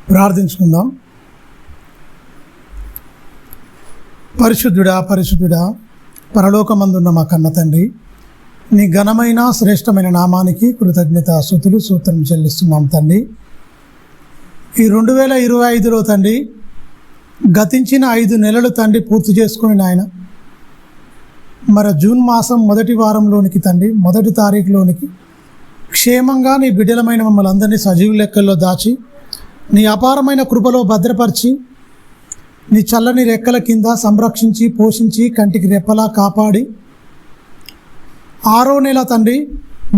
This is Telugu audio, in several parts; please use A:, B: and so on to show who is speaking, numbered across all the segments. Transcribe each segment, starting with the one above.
A: ప్రార్థించుకుందాం. పరిశుద్ధుడా పరిశుద్ధుడా పరలోకమందున్న మా కన్న తండ్రి, నీ ఘనమైన శ్రేష్టమైన నామానికి కృతజ్ఞత స్తుతులు సూత్రం చెల్లిస్తున్నాం తండ్రి. ఈ 2025లో తండ్రి గతించిన 5 నెలలు తండ్రి పూర్తి చేసుకుని నాయన, మరి జూన్ మాసం మొదటి వారంలోనికి తండ్రి 1వ తారీఖులోనికి క్షేమంగా నీ బిడ్డలమైన మమ్మల్ని అందరినీ సజీవ లెక్కల్లో దాచి నీ అపారమైన కృపలో భద్రపరిచి నీ చల్లని రెక్కల కింద సంరక్షించి పోషించి కంటికి రెప్పలా కాపాడి 6వ నెల తండ్రి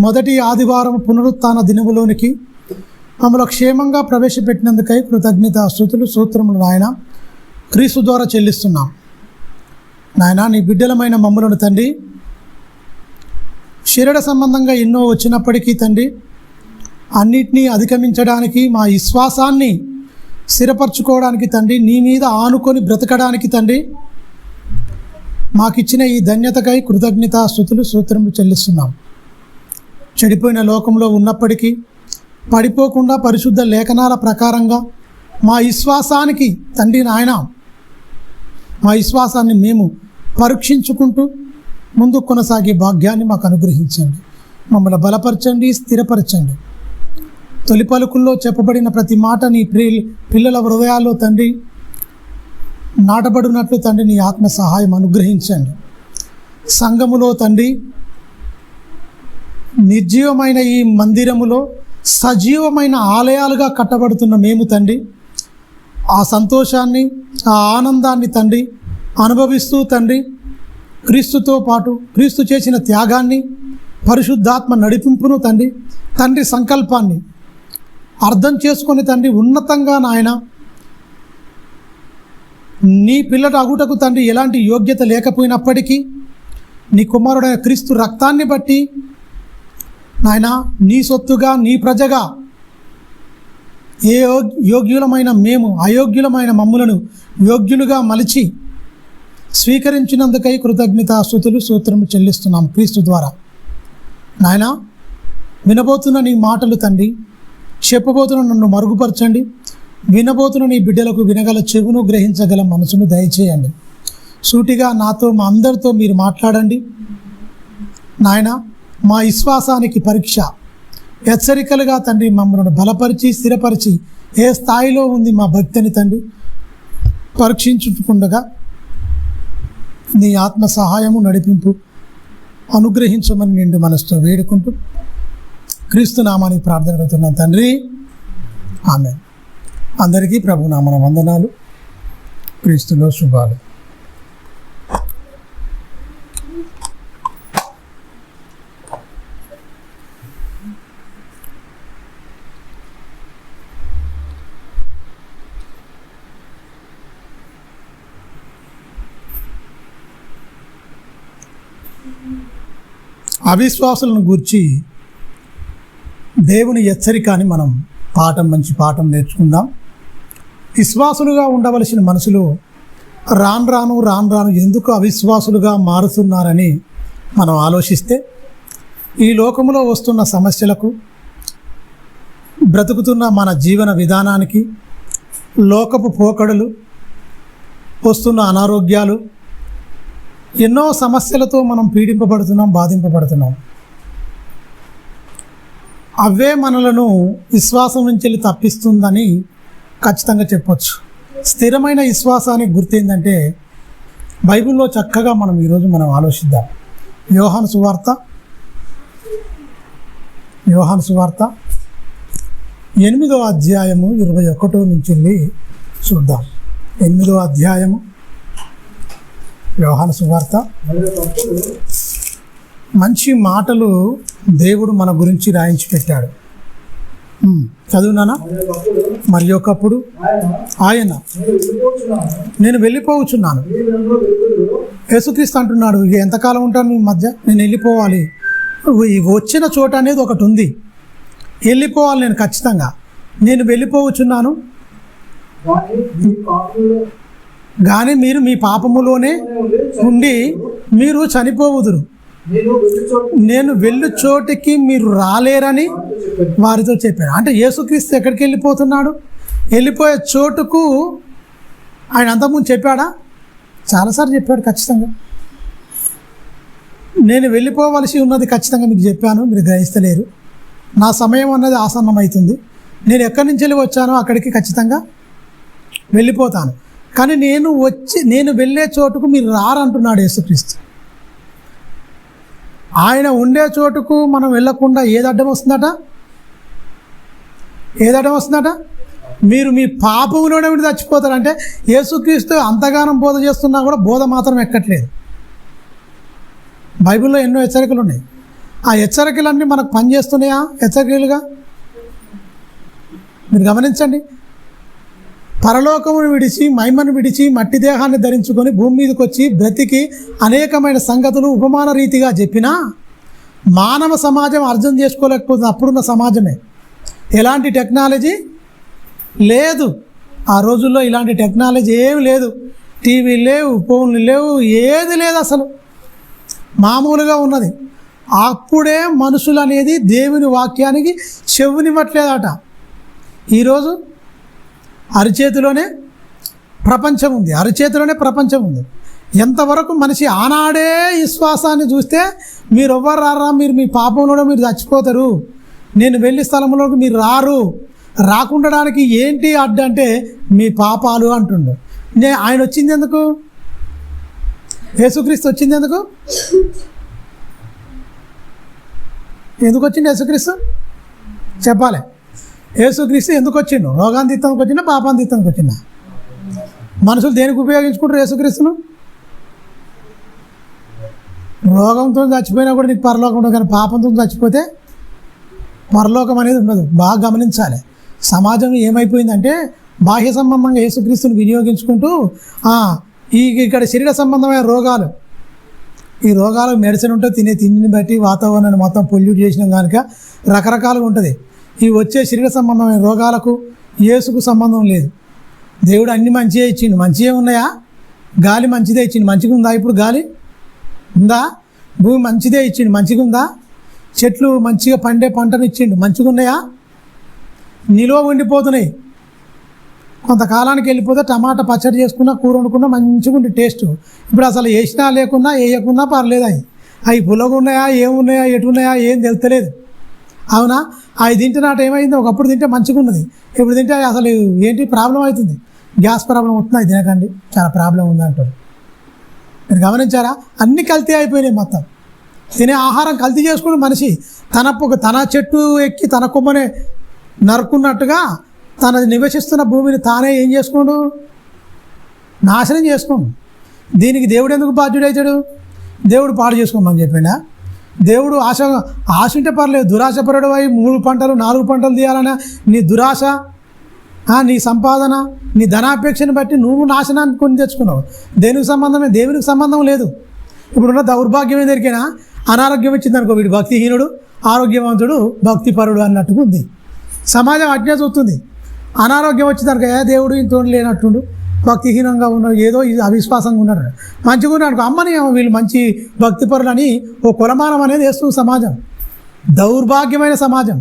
A: మొదటి ఆదివారం పునరుత్థాన దినములోనికి మమ్మల్ని క్షేమంగా ప్రవేశపెట్టినందుకై కృతజ్ఞత స్తుతులు సూత్రములు నాయన క్రీస్తు ద్వారా చెల్లిస్తున్నాం. నాయన నీ బిడ్డలమైన మమ్మలను తండ్రి శరీర సంబంధంగా ఎన్నో వచ్చినప్పటికీ తండ్రి అన్నిటినీ అధిగమించడానికి, మా విశ్వాసాన్ని స్థిరపరచుకోవడానికి తండ్రి, నీ మీద ఆనుకొని బ్రతకడానికి తండ్రి మాకిచ్చిన ఈ ధన్యతకై కృతజ్ఞత స్తుతులు సూత్రములు చెల్లిస్తున్నాం. చెడిపోయిన లోకంలో ఉన్నప్పటికీ పడిపోకుండా పరిశుద్ధ లేఖనాల ప్రకారంగా మా విశ్వాసానికి తండ్రి నాయన, మా విశ్వాసాన్ని మేము పరీక్షించుకుంటూ ముందు కొనసాగే భాగ్యాన్ని మాకు అనుగ్రహించండి. మమ్మల్ని బలపరచండి, స్థిరపరచండి. తొలి పలుకుల్లో చెప్పబడిన ప్రతి మాట నీ పిల్లల హృదయాల్లో తండ్రి నాటబడినట్లు తండ్రి నీ ఆత్మ సహాయం అనుగ్రహించండి. సంఘములో తండ్రి నిర్జీవమైన ఈ మందిరములో సజీవమైన ఆలయాలుగా కట్టబడుతున్న మేము తండ్రి ఆ సంతోషాన్ని, ఆ ఆనందాన్ని తండ్రి అనుభవిస్తూ తండ్రి క్రీస్తుతో పాటు క్రీస్తు చేసిన త్యాగాన్ని, పరిశుద్ధాత్మ నడిపింపును తండ్రి సంకల్పాన్ని అర్థం చేసుకొని తండ్రి ఉన్నతంగా నాయన నీ పిల్లట అగుటకు తండ్రి ఎలాంటి యోగ్యత లేకపోయినప్పటికీ నీ కుమారుడైన క్రీస్తు రక్తాన్ని బట్టి నాయన నీ సొత్తుగా నీ ప్రజగా ఏ యోగ్యులమైన మేము అయోగ్యులమైన మమ్ములను యోగ్యులుగా మలిచి స్వీకరించినందుకై కృతజ్ఞత స్తుతులు సూత్రము చెల్లిస్తున్నాం క్రీస్తు ద్వారా. నాయన వినబోతున్న నీ మాటలు తండ్రి, చెప్పబోతున్న నన్ను మరుగుపరచండి. వినబోతున్న నీ బిడ్డలకు వినగల చెవును, గ్రహించగల మనసును దయచేయండి. సూటిగా నాతో మా అందరితో మీరు మాట్లాడండి. నాయన మా విశ్వాసానికి పరీక్ష హెచ్చరికలుగా తండ్రి మమ్మల్ని బలపరిచి స్థిరపరిచి ఏ స్థాయిలో ఉంది మా భక్తిని తండ్రి పరీక్షించుకుండగా నీ ఆత్మ సహాయము నడిపింపు అనుగ్రహించమని నిండు మనసుతో వేడుకుంటూ క్రీస్తు నామానికి ప్రార్థన పెడుతున్నాను తండ్రి, ఆమేన్. అందరికీ ప్రభు నామన వందనాలు, క్రీస్తులో శుభాలు. అవిశ్వాసులను గూర్చి దేవుని హెచ్చరిక అని మనం మంచి పాఠం నేర్చుకుందాం. విశ్వాసులుగా ఉండవలసిన మనుషులు రాను రాను ఎందుకు అవిశ్వాసులుగా మారుతున్నారని మనం ఆలోచిస్తే ఈ లోకంలో వస్తున్న సమస్యలకు, బ్రతుకుతున్న మన జీవన విధానానికి, లోకపు పోకడలు, వస్తున్న అనారోగ్యాలు, ఎన్నో సమస్యలతో మనం పీడింపబడుతున్నాం, బాధింపబడుతున్నాం. అవే మనలను విశ్వాసం నుంచి తప్పిస్తుందని ఖచ్చితంగా చెప్పొచ్చు. స్థిరమైన విశ్వాసానికి గుర్తేందంటే బైబిల్లో చక్కగా ఈరోజు మనం ఆలోచిద్దాం. యోహాను సువార్త 8వ అధ్యాయము 21 నుంచి చూద్దాం. 8వ అధ్యాయము యోహాను సువార్త. మంచి మాటలు దేవుడు మన గురించి రాయించి పెట్టాడు. చదువునానా? మరి ఒకప్పుడు ఆయన నేను వెళ్ళిపోవచ్చున్నాను. యేసుక్రీస్తు అంటున్నాడు, ఇక ఎంతకాలం ఉంటాను మీ మధ్య, నేను వెళ్ళిపోవాలి. వచ్చిన చోట అనేది ఒకటి ఉంది, వెళ్ళిపోవాలి నేను ఖచ్చితంగా. నేను వెళ్ళిపోవచ్చున్నాను, కానీ మీరు మీ పాపములోనే ఉండి మీరు చనిపోవుదురు. నేను వెళ్ళు చోటికి మీరు రాలేరని వారితో చెప్పాను. అంటే యేసుక్రీస్తు ఎక్కడికి వెళ్ళిపోతున్నాడు? వెళ్ళిపోయే చోటుకు ఆయన అంతకుముందు చెప్పాడా? చాలాసార్లు చెప్పాడు. ఖచ్చితంగా నేను వెళ్ళిపోవలసి ఉన్నది ఖచ్చితంగా మీకు చెప్పాను, మీరు గ్రహిస్తలేరు. నా సమయం అన్నది ఆసన్నమవుతుంది. నేను ఎక్కడి నుంచి వెళ్ళి వచ్చానో అక్కడికి ఖచ్చితంగా వెళ్ళిపోతాను. కానీ నేను వెళ్ళే చోటుకు మీరు రారంటున్నాడు యేసుక్రీస్తు. ఆయన ఉండే చోటుకు మనం వెళ్ళకుండా ఏది అడ్డం వస్తుందట? మీరు మీ పాపంలోనే ఉండి చచ్చిపోతారంటే యేసుక్రీస్తు అంతగానం బోధ చేస్తున్నా కూడా బోధ మాత్రం ఎక్కట్లేదు. బైబిల్లో ఎన్నో హెచ్చరికలు ఉన్నాయి. ఆ హెచ్చరికలన్నీ మనకు పనిచేస్తున్నాయా? హెచ్చరికలుగా మీరు గమనించండి. పరలోకమును విడిచి, మహిమను విడిచి, మట్టి దేహాన్ని ధరించుకొని భూమి మీదకి వచ్చి బ్రతికి అనేకమైన సంగతులు ఉపమాన రీతిగా చెప్పినా మానవ సమాజం అర్థం చేసుకోలేకపోతుంది. అప్పుడున్న సమాజమే. ఎలాంటి టెక్నాలజీ లేదు ఆ రోజుల్లో. ఇలాంటి టెక్నాలజీ ఏమి లేదు. టీవీ లేవు, ఫోన్లు లేవు, ఏది లేదు అసలు. మామూలుగా ఉన్నది. అప్పుడే మనుషులు అనేది దేవుని వాక్యానికి చెవునివ్వట్లేదట. ఈరోజు అరిచేతిలోనే ప్రపంచం ఉంది. ఎంతవరకు మనిషి ఆనాడే విశ్వాసాన్ని చూస్తే మీరు ఎవ్వరు రారా, మీరు మీ పాపంలో మీరు చచ్చిపోతారు, నేను వెళ్ళి స్థలంలోకి మీరు రారు, రాకుండడానికి ఏంటి అడ్డంటే మీ పాపాలు అంటుండు. ఆయన వచ్చింది ఎందుకు? యేసుక్రీస్తు వచ్చింది ఎందుకు? వచ్చింది యేసుక్రీస్తు? చెప్పాలి. యేసుక్రీస్తు ఎందుకు వచ్చిండు? రోగాన్ని తీర్చడానికి వచ్చిందా, పాపాన్ని తీర్చడానికి వచ్చిందా? మనుషులు దేనికి ఉపయోగించుకుంటారు యేసుక్రీస్తును? రోగంతో చచ్చిపోయినా కూడా నీకు పరలోకం ఉండదు, కానీ పాపంతో చచ్చిపోతే పరలోకం అనేది ఉండదు. బాగా గమనించాలి. సమాజం ఏమైపోయిందంటే బాహ్య సంబంధంగా యేసుక్రీస్తుని వినియోగించుకుంటూ ఇక్కడ శరీర సంబంధమైన రోగాలు, ఈ రోగాలకు మెడిసిన్ ఉంటే తినే తిండిని బట్టి వాతావరణాన్ని మొత్తం పొల్యూట్ చేసినాం కనుక రకరకాలుగా ఉంటుంది. ఈ వచ్చే శరీర సంబంధమైన రోగాలకు యేసుకు సంబంధం లేదు. దేవుడు అన్ని మంచిగా ఇచ్చిండు. మంచిగా ఉన్నాయా? గాలి మంచిదే ఇచ్చిండు. మంచిగా ఉందా? ఇప్పుడు గాలి ఉందా? భూమి మంచిదే ఇచ్చిండు. మంచిగా ఉందా? చెట్లు మంచిగా పండే పంటను ఇచ్చిండు. మంచిగా ఉన్నాయా? నిలువ ఉండిపోతున్నాయి. కొంతకాలానికి వెళ్ళిపోతే టమాటా పచ్చడి చేసుకున్నా, కూర వండుకున్నా మంచిగా ఉండే టేస్ట్. ఇప్పుడు అసలు వేసినా లేకున్నా వేయకున్నా పర్లేదు. అవి పుల్లగా ఉన్నాయా, ఏమున్నాయా, ఎటున్నాయా ఏం తెలుస్తలేదు. అవునా? అవి తింటే నాట ఏమైంది? ఒకప్పుడు తింటే మంచిగా ఉన్నది, ఇప్పుడు తింటే అసలు ఏంటి ప్రాబ్లం అవుతుంది. గ్యాస్ ప్రాబ్లం అవుతుంది. అది తినకండి, చాలా ప్రాబ్లం ఉంది అంటారు. మీరు గమనించారా? అన్నీ కల్తీ అయిపోయినాయి. మొత్తం తినే ఆహారం కల్తీ చేసుకుని మనిషి తన చెట్టు ఎక్కి తన కొమ్మనే నరుకున్నట్టుగా తన నివసిస్తున్న భూమిని తానే ఏం చేసుకోండు? నాశనం చేసుకోండు. దీనికి దేవుడు ఎందుకు బాధ్యుడవుతాడు? దేవుడు పాడు చేసుకోమని చెప్పిండా? దేవుడు ఆశ ఉంటే పర్లేదు, దురాశపరుడు అయి 3 పంటలు 4 పంటలు తీయాలన్నా నీ దురాశ, నీ సంపాదన, నీ ధనాపేక్షను బట్టి నువ్వు నాశనాన్ని కొని తెచ్చుకున్నావు. దేవునికి సంబంధం లేదు. ఇప్పుడున్న దౌర్భాగ్యం ఎదురికైనా అనారోగ్యం వచ్చింది అనుకో, వీడు భక్తిహీనుడు, ఆరోగ్యవంతుడు భక్తిపరుడు అన్నట్టుగా ఉంది. సమాజం అట్నే చూస్తుంది. అనారోగ్యం వచ్చిందనుకో, దేవుడు ఇంతో లేనట్టుండు, భక్తిహీనంగా ఉన్నాడు, ఏదో అవిశ్వాసంగా ఉన్నాడు. మంచిగా ఉన్నాడు అమ్మని వీళ్ళు మంచి భక్తిపరులు అని ఓ కులమానం అనేది వేస్తుంది సమాజం. దౌర్భాగ్యమైన సమాజం.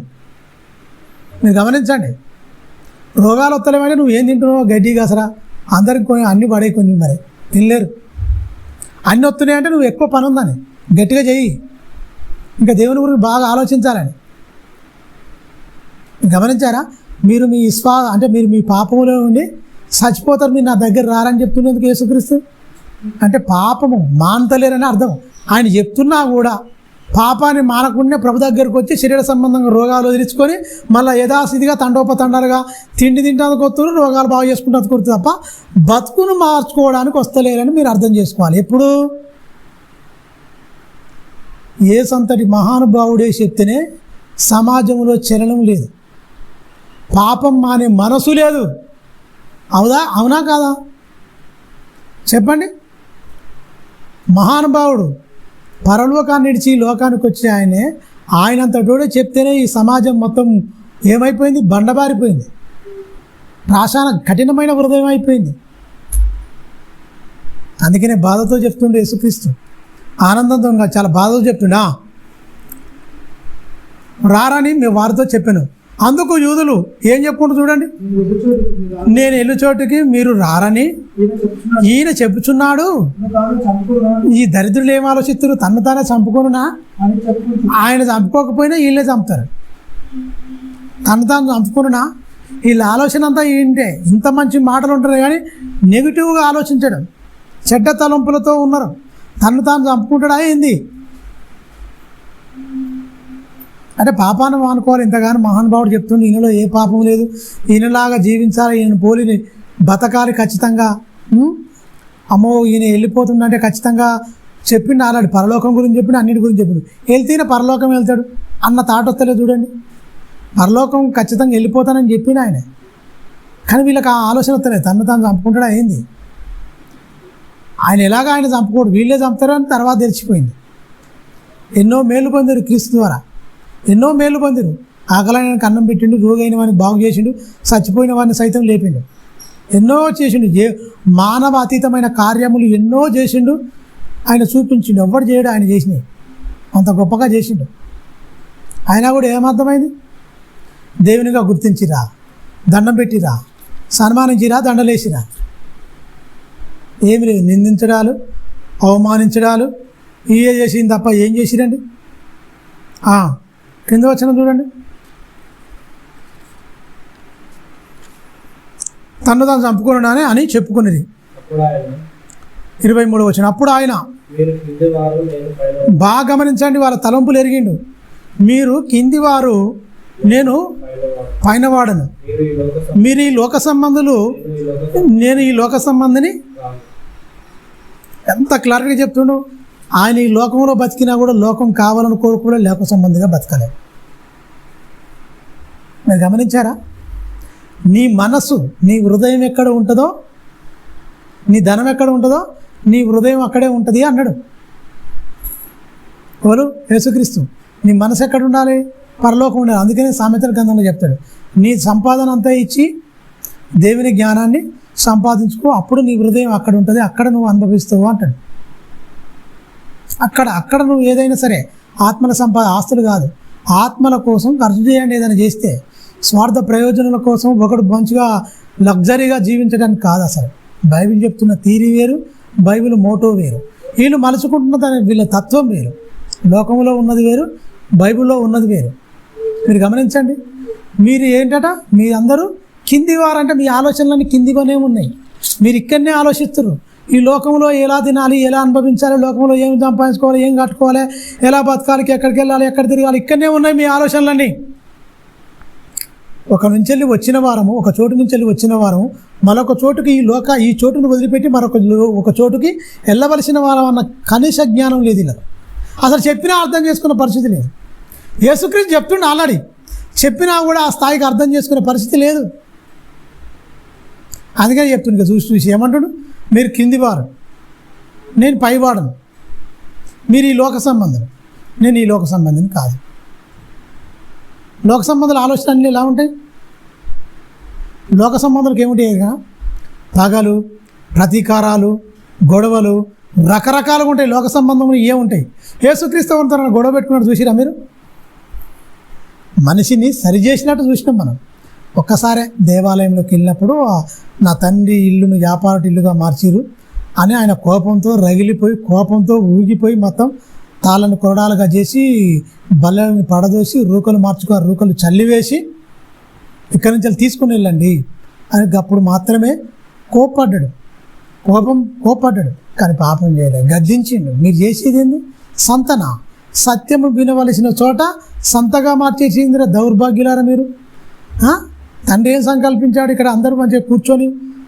A: మీరు గమనించండి. రోగాలు వస్తలేమంటే నువ్వు ఏం తింటున్నావు? గడ్డి గసరా అందరికి కొని అన్నీ పడే కొన్ని మరి తినలేరు. అన్నీ వస్తున్నాయి అంటే నువ్వు ఎక్కువ పని ఉందని గట్టిగా చెయ్యి. ఇంకా దేవుని గురించి బాగా ఆలోచించాలని. గమనించారా? మీరు మీ పాపములో నుండి చచ్చిపోతారు, మీరు నా దగ్గర రారని చెప్తున్నందుకు యేసుక్రీస్తు అంటే పాపము మానతలేరని అర్థం. ఆయన చెప్తున్నా కూడా పాపాన్ని మానకుండా ప్రభు దగ్గరకు వచ్చి శరీర సంబంధంగా రోగాలు వదిలించుకొని మళ్ళీ యథాస్థితిగా తండోపతండాలుగా తిండి తింటానికి వస్తున్నారు, రోగాలు బాగా చేసుకుంటానికి వస్తుంది తప్ప బతుకును మార్చుకోవడానికి వస్తలేరని మీరు అర్థం చేసుకోవాలి. ఎప్పుడు ఏ సంతటి మహానుభావుడే చెప్తేనే సమాజంలో చలనం లేదు, పాపం మానే మనసు లేదు. అవునా కాదా? చెప్పండి. మహానుభావుడు పరలోకాన్ని విడిచి లోకానికి వచ్చి ఆయనంతటోడే చెప్తేనే ఈ సమాజం మొత్తం ఏమైపోయింది? బండబారిపోయింది. కఠినమైన హృదయం అయిపోయింది. అందుకనే బాధతో చెప్తుండే యేసుక్రీస్తు, ఆనందంతో చాలా బాధతో చెప్తుండా. రారని మేము వారితో చెప్పాను. అందుకు యూదులు ఏం చెప్పుకుంటూ చూడండి, నేను వెళ్ళు చోటుకి మీరు రారని ఈయన చెప్పుచున్నాడు. ఈ దరిద్రులు ఏం ఆలోచిస్తారు, తను తానే చంపుకోనునా? ఆయన చంపుకోకపోయినా వీళ్ళే చంపుతారు. తను తాను చంపుకోనునా? వీళ్ళ ఆలోచన అంతా ఏంటే, ఇంత మంచి మాటలు ఉంటారు కానీ నెగిటివ్గా ఆలోచించడం, చెడ్డ తలంపులతో ఉన్నారు. తను తాను చంపుకుంటాడా ఏంది అంటే పాపాన్ని మానుకోవాలి. ఇంతగానో మహానుభావుడు చెప్తుండే ఈయనలో ఏ పాపం లేదు, ఈయనలాగా జీవించాలి, ఈయన పోలిని బతకాలి ఖచ్చితంగా. అమ్మో ఈయన వెళ్ళిపోతుందంటే ఖచ్చితంగా చెప్పిండు. ఆల్రెడీ పరలోకం గురించి చెప్పిండు, అన్నిటి గురించి చెప్పిండు. వెళ్తేనే పరలోకం వెళ్తాడు అన్న తాట వస్తలేదు చూడండి. పరలోకం ఖచ్చితంగా వెళ్ళిపోతానని చెప్పిన ఆయన, కానీ వీళ్ళకి ఆ ఆలోచన వస్తలేదు. తను తాను చంపుకుంటాడా ఏంది? ఆయన ఎలాగ ఆయన చంపుకోడు, వీళ్ళే చంపుతారని తర్వాత తెలిసిపోయింది. ఎన్నో మేలు పొందారు క్రీస్తు ద్వారా, ఎన్నో మేలు పొందిరు. ఆకలైన అన్నం పెట్టిండు, రోగైన వాడిని బాగు చేసిండు, చచ్చిపోయిన వాడిని సైతం లేపిండు, ఎన్నో చేసిండు. మానవ అతీతమైన కార్యములు ఎన్నో చేసిండు, ఆయన చూపించిండు. ఎవ్వడు చేయడు, ఆయన చేసినవి అంత గొప్పగా చేసిండు. అయినా కూడా ఏమర్థమైంది? దేవునిగా గుర్తించిరా, దండం పెట్టిరా, సన్మానించిరా, దండలేసిరా. ఏమి లేదు, నిందించడాలు, అవమానించడాలు ఇవే చేసింది తప్ప ఏం చేసిరండి? కింద వచ్చిన చూడండి, తను తాను చంపుకున్నానే అని చెప్పుకున్నది. 23 వచ్చిన అప్పుడు ఆయన బాగా గమనించండి, వాళ్ళ తలంపులు ఎరిగిండు. మీరు కింది వారు, నేను పైనవాడను. మీరు ఈ లోక సంబంధులు, నేను ఈ లోక సంబంధిని. ఎంత క్లారిటీగా చెప్తుండు. ఆయన ఈ లోకంలో బతికినా కూడా లోకం కావాలని కోరుకునే లోక సంబంధిగా బతకలే. మీరు గమనించారా? నీ మనసు, నీ హృదయం ఎక్కడ ఉంటుందో, నీ ధనం ఎక్కడ ఉంటుందో నీ హృదయం అక్కడే ఉంటుంది అన్నాడు. ఎవరు? యేసుక్రీస్తు. నీ మనసు ఎక్కడ ఉండాలి? పరలోకం ఉండాలి. అందుకనే సామెతల గ్రంథంలో చెప్తాడు, నీ సంపాదన అంతా ఇచ్చి దేవుని జ్ఞానాన్ని సంపాదించుకో, అప్పుడు నీ హృదయం అక్కడ ఉంటుంది, అక్కడ నువ్వు అనుభవిస్తావు అంటాడు. అక్కడ నువ్వు ఏదైనా సరే ఆత్మల ఆస్తులు కాదు, ఆత్మల కోసం ఖర్చు చేయండి. ఏదైనా చేస్తే స్వార్థ ప్రయోజనాల కోసం ఒకడు మంచిగా లగ్జరీగా జీవించడానికి కాదు. అసలు బైబిల్ చెప్తున్న తీరి వేరు, బైబిల్ మోటో వేరు. వీళ్ళు మలుచుకుంటున్న దాని వీళ్ళ తత్వం వేరు. లోకంలో ఉన్నది వేరు, బైబిల్లో ఉన్నది వేరు. మీరు గమనించండి. మీరు ఏంటట, మీరందరూ కింది వారంటే మీ ఆలోచనలన్నీ కిందిగానే ఉన్నాయి. మీరు ఇక్కడనే ఆలోచిస్తారు. ఈ లోకంలో ఎలా తినాలి, ఎలా అనుభవించాలి, లోకంలో ఏం సంపాదించుకోవాలి, ఏం కట్టుకోవాలి, ఎలా బతకాలి, ఎక్కడికి వెళ్ళాలి, ఎక్కడ తిరగాలి, ఇక్కడనే ఉన్నాయి మీ ఆలోచనలన్నీ. ఒక నుంచి వెళ్ళి వచ్చిన వారము, ఒక చోటు నుంచి వెళ్ళి వచ్చిన వారము మరొక చోటుకి, ఈ చోటును వదిలిపెట్టి ఒక చోటుకి వెళ్ళవలసిన వారం అన్న కనీస జ్ఞానం లేదు. ఇలా అసలు చెప్పినా అర్థం చేసుకున్న పరిస్థితి లేదు. యేసుక్రీస్తు చెప్తుండే ఆల్రెడీ, చెప్పినా కూడా ఆ స్థాయికి అర్థం చేసుకునే పరిస్థితి లేదు. అందుకని చెప్తుంది చూసి ఏమంటాడు, మీరు కిందివారు, నేను పైవాడను. మీరు ఈ లోక సంబంధం, నేను ఈ లోక సంబంధిని కాదు. లోక సంబంధాల ఆలోచన అన్నీ ఎలా ఉంటాయి? లోక సంబంధాలకు ఏమిటాయి? పగలు, ప్రతీకారాలు, గొడవలు రకరకాలుగా ఉంటాయి. లోక సంబంధములు ఏముంటాయి? యేసుక్రీస్తు తనను గొడవ పెట్టుకున్నట్టు చూసిరా మీరు? మనిషిని సరిచేసినట్టు చూసినాం మనం. ఒక్కసారే దేవాలయంలోకి వెళ్ళినప్పుడు నా తండ్రి ఇల్లును వ్యాపారటి ఇల్లుగా మార్చిరు అని ఆయన కోపంతో రగిలిపోయి, కోపంతో ఊగిపోయి మొత్తం తాళ్ళను కొరడాలుగా చేసి బల్లెలను పడదోసి రూకలు చల్లివేసి ఇక్కడి నుంచి తీసుకుని వెళ్ళండి అని అప్పుడు మాత్రమే కోప్పడ్డాడు. కానీ పాపం చేయలేదు, గద్దించిండు. మీరు చేసేది ఏంది? సంతన సత్యము వినవలసిన చోట సంతగా మార్చేసిందిరా దౌర్భాగ్యులారా మీరు. తండ్రి ఏం సంకల్పించాడు? ఇక్కడ అందరూ మంచిగా కూర్చొని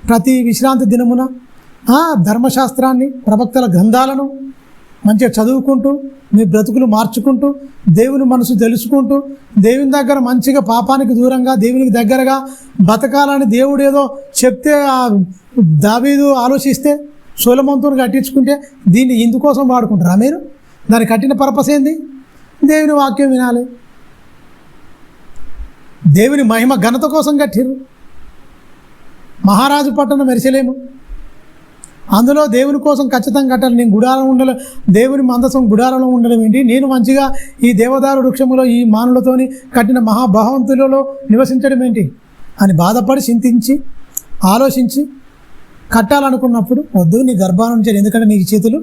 A: ప్రతి విశ్రాంతి దినమున ధర్మశాస్త్రాన్ని, ప్రవక్తల గ్రంథాలను మంచిగా చదువుకుంటూ, మీ బ్రతుకులు మార్చుకుంటూ, దేవుని మనసు తెలుసుకుంటూ, దేవుని దగ్గర మంచిగా పాపానికి దూరంగా దేవునికి దగ్గరగా బతకాలని దేవుడు ఏదో చెప్తే దావీదు ఆలోచిస్తే సొలొమోనుతో కట్టించుకుంటే దీన్ని ఇందుకోసం వాడుకుంటారా మీరు? దాన్ని కట్టిన పర్పస్ ఏంది? దేవుని వాక్యం వినాలి, దేవుని మహిమ ఘనత కోసం కట్టిరు. మహారాజు పట్టణం ఎరుసలేము, అందులో దేవుని కోసం ఖచ్చితంగా కట్టాలి. నేను గుడారం ఉండలే, దేవుని మందసం గుడారంలో ఉండడం ఏంటి, నేను మంచిగా ఈ దేవదారు వృక్షములో ఈ మానులతోని కట్టిన మహాభవంతులలో నివసించడం ఏంటి అని బాధపడి చింతించి ఆలోచించి కట్టాలనుకున్నప్పుడు వద్దు, నీ గర్భాల నుంచి, ఎందుకంటే నీ చేతులు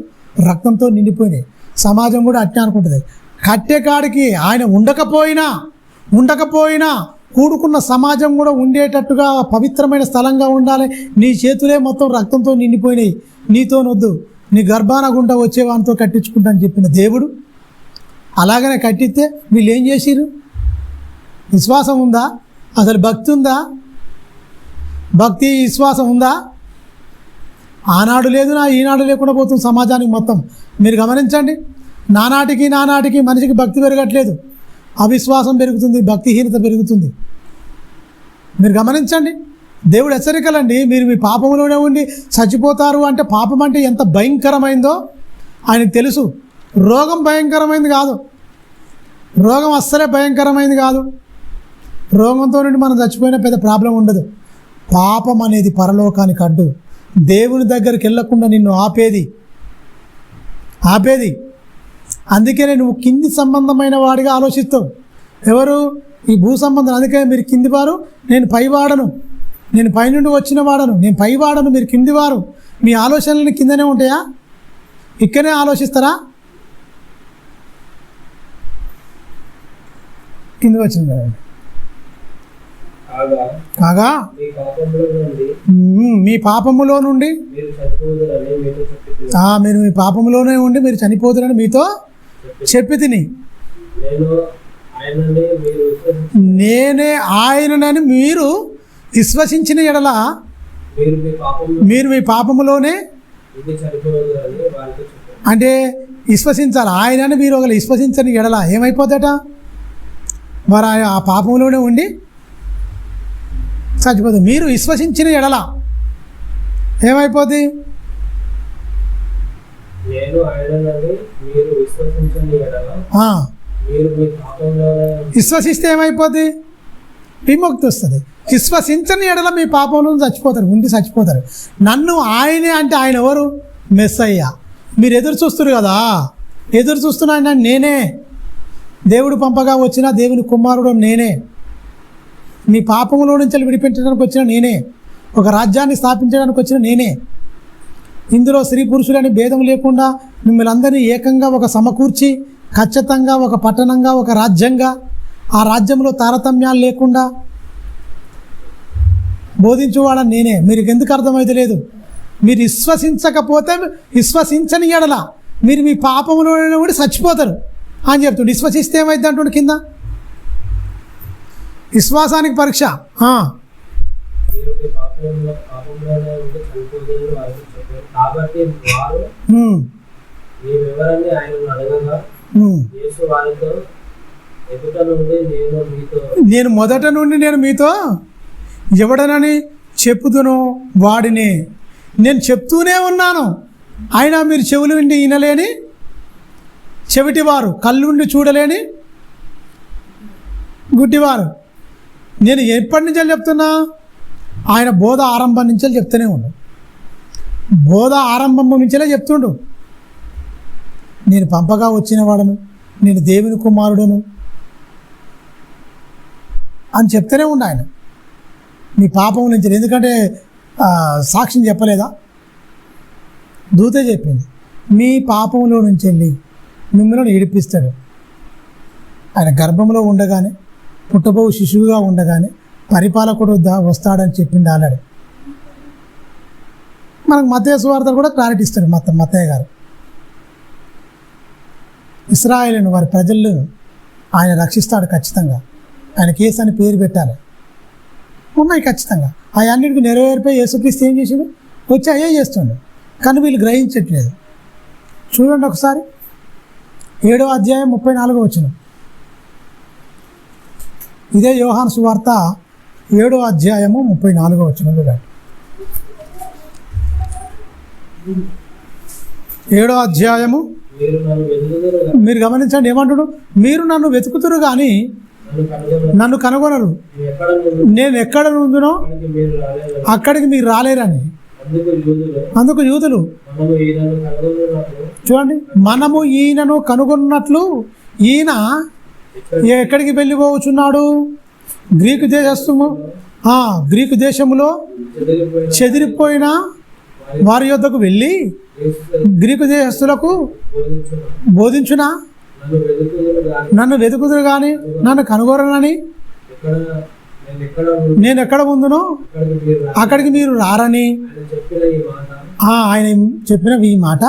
A: రక్తంతో నిండిపోయినాయి. సమాజం కూడా అట్నే అనుకుంటుంది. కట్టే కాడికి ఆయన ఉండకపోయినా కూడుకున్న సమాజం కూడా ఉండేటట్టుగా పవిత్రమైన స్థలంగా ఉండాలి. నీ చేతులే మొత్తం రక్తంతో నిండిపోయినాయి, నీతోనొద్దు, నీ గర్భాన గుండా వచ్చేవానితో కట్టించుకుంటా అని చెప్పిన దేవుడు అలాగనే కట్టిస్తే వీళ్ళు ఏం చేసిర్రు? విశ్వాసం ఉందా? అసలు భక్తి ఉందా? భక్తి విశ్వాసం ఉందా? ఆనాడు లేదు, ఈనాడు లేకుండా పోతుంది సమాజానికి మొత్తం. మీరు గమనించండి, నానాటికి మనిషికి భక్తి పెరగట్లేదు, అవిశ్వాసం పెరుగుతుంది, భక్తిహీనత పెరుగుతుంది. మీరు గమనించండి, దేవుడు హెచ్చరికలండి. మీరు మీ పాపంలోనే ఉండి చచ్చిపోతారు అంటే, పాపం అంటే ఎంత భయంకరమైందో ఆయనకు తెలుసు. రోగం భయంకరమైంది కాదు, రోగం అస్సలే భయంకరమైంది కాదు. రోగంతో నుండి మనం చచ్చిపోయినా పెద్ద ప్రాబ్లం ఉండదు. పాపం అనేది పరలోకానికి అడ్డు, దేవుని దగ్గరికి వెళ్ళకుండా నిన్ను ఆపేది. అందుకనే నువ్వు కింది సంబంధమైన వాడిగా ఆలోచిస్తావు. ఎవరు? ఈ భూ సంబంధం. అందుకే మీరు కిందివారు, నేను పైవాడను, నేను పైనుండి వచ్చిన వాడను, నేను పైవాడను, మీరు కిందివారు. మీ ఆలోచనలు కిందనే ఉంటాయా? ఇక్కడనే ఆలోచిస్తారా? కింద వచ్చింది కదండి. కాగా మీ పాపములో నుండి మీరు మీ పాపములోనే ఉండి మీరు చనిపోతారని మీతో చెప్పి తిని, నేనే ఆయననని మీరు విశ్వసించిన ఎడల మీరు మీ పాపములోనే అంటే విశ్వసించాలి. ఆయనని మీరు ఒకవేళ విశ్వసించని ఎడల ఏమైపోతాట? మరి ఆ పాపంలోనే ఉండి చచ్చిపోతుంది. మీరు విశ్వసించిన ఎడల ఏమైపోద్ది? విశ్వసిస్తే ఏమైపోద్ది? విముక్తి వస్తుంది. విశ్వసించని ఎడల మీ పాపంలో చచ్చిపోతారు. నన్ను ఆయనే అంటే ఆయన ఎవరు? మెస్సయ్య. మీరు ఎదురు చూస్తున్నారు కదా, ఎదురు చూస్తున్నా నేనే, దేవుడు పంపగా వచ్చిన దేవుని కుమారుడు నేనే, మీ పాపంలో నుంచి విడిపించడానికి వచ్చిన నేనే, ఒక రాజ్యాన్ని స్థాపించడానికి వచ్చిన నేనే. ఇందులో స్త్రీ పురుషులని భేదం లేకుండా మిమ్మల్ని అందరినీ ఏకంగా ఒక సమకూర్చి ఖచ్చితంగా ఒక పట్టణంగా, ఒక రాజ్యంగా, ఆ రాజ్యంలో తారతమ్యాలు లేకుండా బోధించేవాడని నేనే. మీరు ఎందుకు అర్థమైతే లేదు? మీరు విశ్వసించని ఎడల మీరు మీ పాపంలో కూడా చచ్చిపోతారు అని చెప్తుండే. విశ్వసిస్తే ఏమైంది అంటుండే కింద. విశ్వాసానికి పరీక్ష. నేను మొదట నుండి నేను మీతో ఎవడనని చెప్పుదునో వాడిని నేను చెప్తూనే ఉన్నాను. అయినా మీరు చెవులు విండి వినలేని చెవిటివారు, కళ్ళు ఉండి చూడలేని గుడ్డివారు. నేను ఎప్పటి నుంచి చెప్తున్నా? ఆయన బోధ ఆరంభం నుంచే చెప్తూనే ఉన్నాడు. బోధ ఆరంభం నుంచే చెప్తుండు, నేను పంపగా వచ్చిన వాడను, నేను దేవుని కుమారుడును అని చెప్తూనే ఉండు ఆయన. మీ పాపం నుంచి, ఎందుకంటే సాక్ష్యం చెప్పలేదా? దూతే చెప్పింది, మీ పాపంలో నుంచి వెళ్ళి మిమ్మల్ని ఏడిపిస్తాడు. ఆయన గర్భంలో ఉండగానే, పుట్టబో శిశువుగా ఉండగానే పరిపాలకుడు వస్తాడని చెప్పింది ఆల్రెడీ. మనకు మత్తయి సువార్తలు కూడా క్లారిటీ ఇస్తాడు మత్తయ్య గారు. ఇశ్రాయేలును, వారి ప్రజలను ఆయన రక్షిస్తాడు ఖచ్చితంగా. ఆయన కేసు అని పేరు పెట్టాలి, ఉన్నాయి ఖచ్చితంగా. అన్నిటికీ నెరవేరిపోయి యేసుక్రీస్తు ఏం చేసాడు? వచ్చి అయ్యే చేస్తుండే, కానీ వీళ్ళు గ్రహించట్లేదు. చూడండి ఒకసారి 7వ అధ్యాయం 34వ వచనం. ఇదే యోహాను సువార్త 7వ అధ్యాయము 34వ వచనం. 7వ అధ్యాయము మీరు గమనించండి, ఏమంటాడు? మీరు నన్ను వెతుకుతురు కానీ నన్ను కనుగొనరు. నేను ఎక్కడ నుందునో అక్కడికి మీరు రాలేరని. అందుకు యూదులు చూడండి, మనము ఈయనను కనుగొన్నట్లు ఈయన ఎక్కడికి వెళ్ళిపోవచ్చున్నాడు? గ్రీకు దేశములో చెదిరిపోయిన వారి యొద్దకు వెళ్ళి గ్రీకు దేశస్తులకు బోధించునా? నన్ను వెతుకుదురు కానీ నన్ను కనుగొరనని నేను ఎక్కడ ఉందునో అక్కడికి మీరు రారని ఆయన చెప్పిన ఈ మాట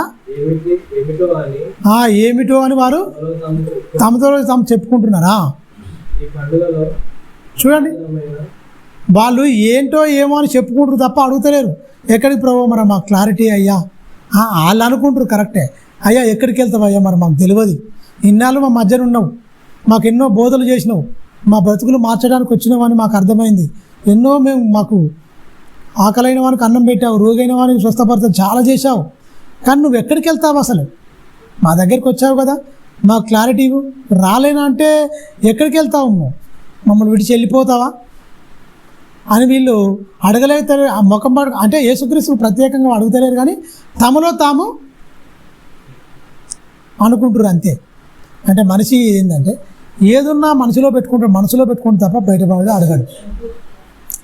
A: ఏమిటో అని వారు తమతో తాము చెప్పుకుంటున్నారా? చూడండి, వాళ్ళు ఏంటో ఏమో అని చెప్పుకుంటారు తప్ప అడుగుతలేరు. ఎక్కడికి ప్రభు మరి మాకు క్లారిటీ అయ్యా? వాళ్ళు అనుకుంటారు కరెక్టే, అయ్యా ఎక్కడికి వెళ్తావు అయ్యా మరి మాకు తెలియదు, ఇన్నాళ్ళు మా మధ్యన ఉన్నావు, మాకు ఎన్నో బోధలు చేసినావు, మా బ్రతుకులు మార్చడానికి వచ్చినావని మాకు అర్థమైంది, ఎన్నో మాకు ఆకలైన వానికి అన్నం పెట్టావు, రోగైన వానికి స్వస్థపడతావు, చాలా చేశావు, కానీ నువ్వు ఎక్కడికి వెళ్తావు? అసలు మా దగ్గరికి వచ్చావు కదా, మాకు క్లారిటీ రాలేనా అంటే ఎక్కడికి వెళ్తావు? మమ్మల్ని విడిచి వెళ్ళిపోతావా అని వీళ్ళు అడగలేరు. ఆ ముఖం అంటే యేసుక్రీస్తు ప్రత్యేకంగా అడుగుతలేరు, కానీ తమలో తాము అనుకుంటారు అంతే. అంటే మనిషి ఏంటంటే ఏదున్నా మనసులో పెట్టుకుంటాడు తప్ప బయట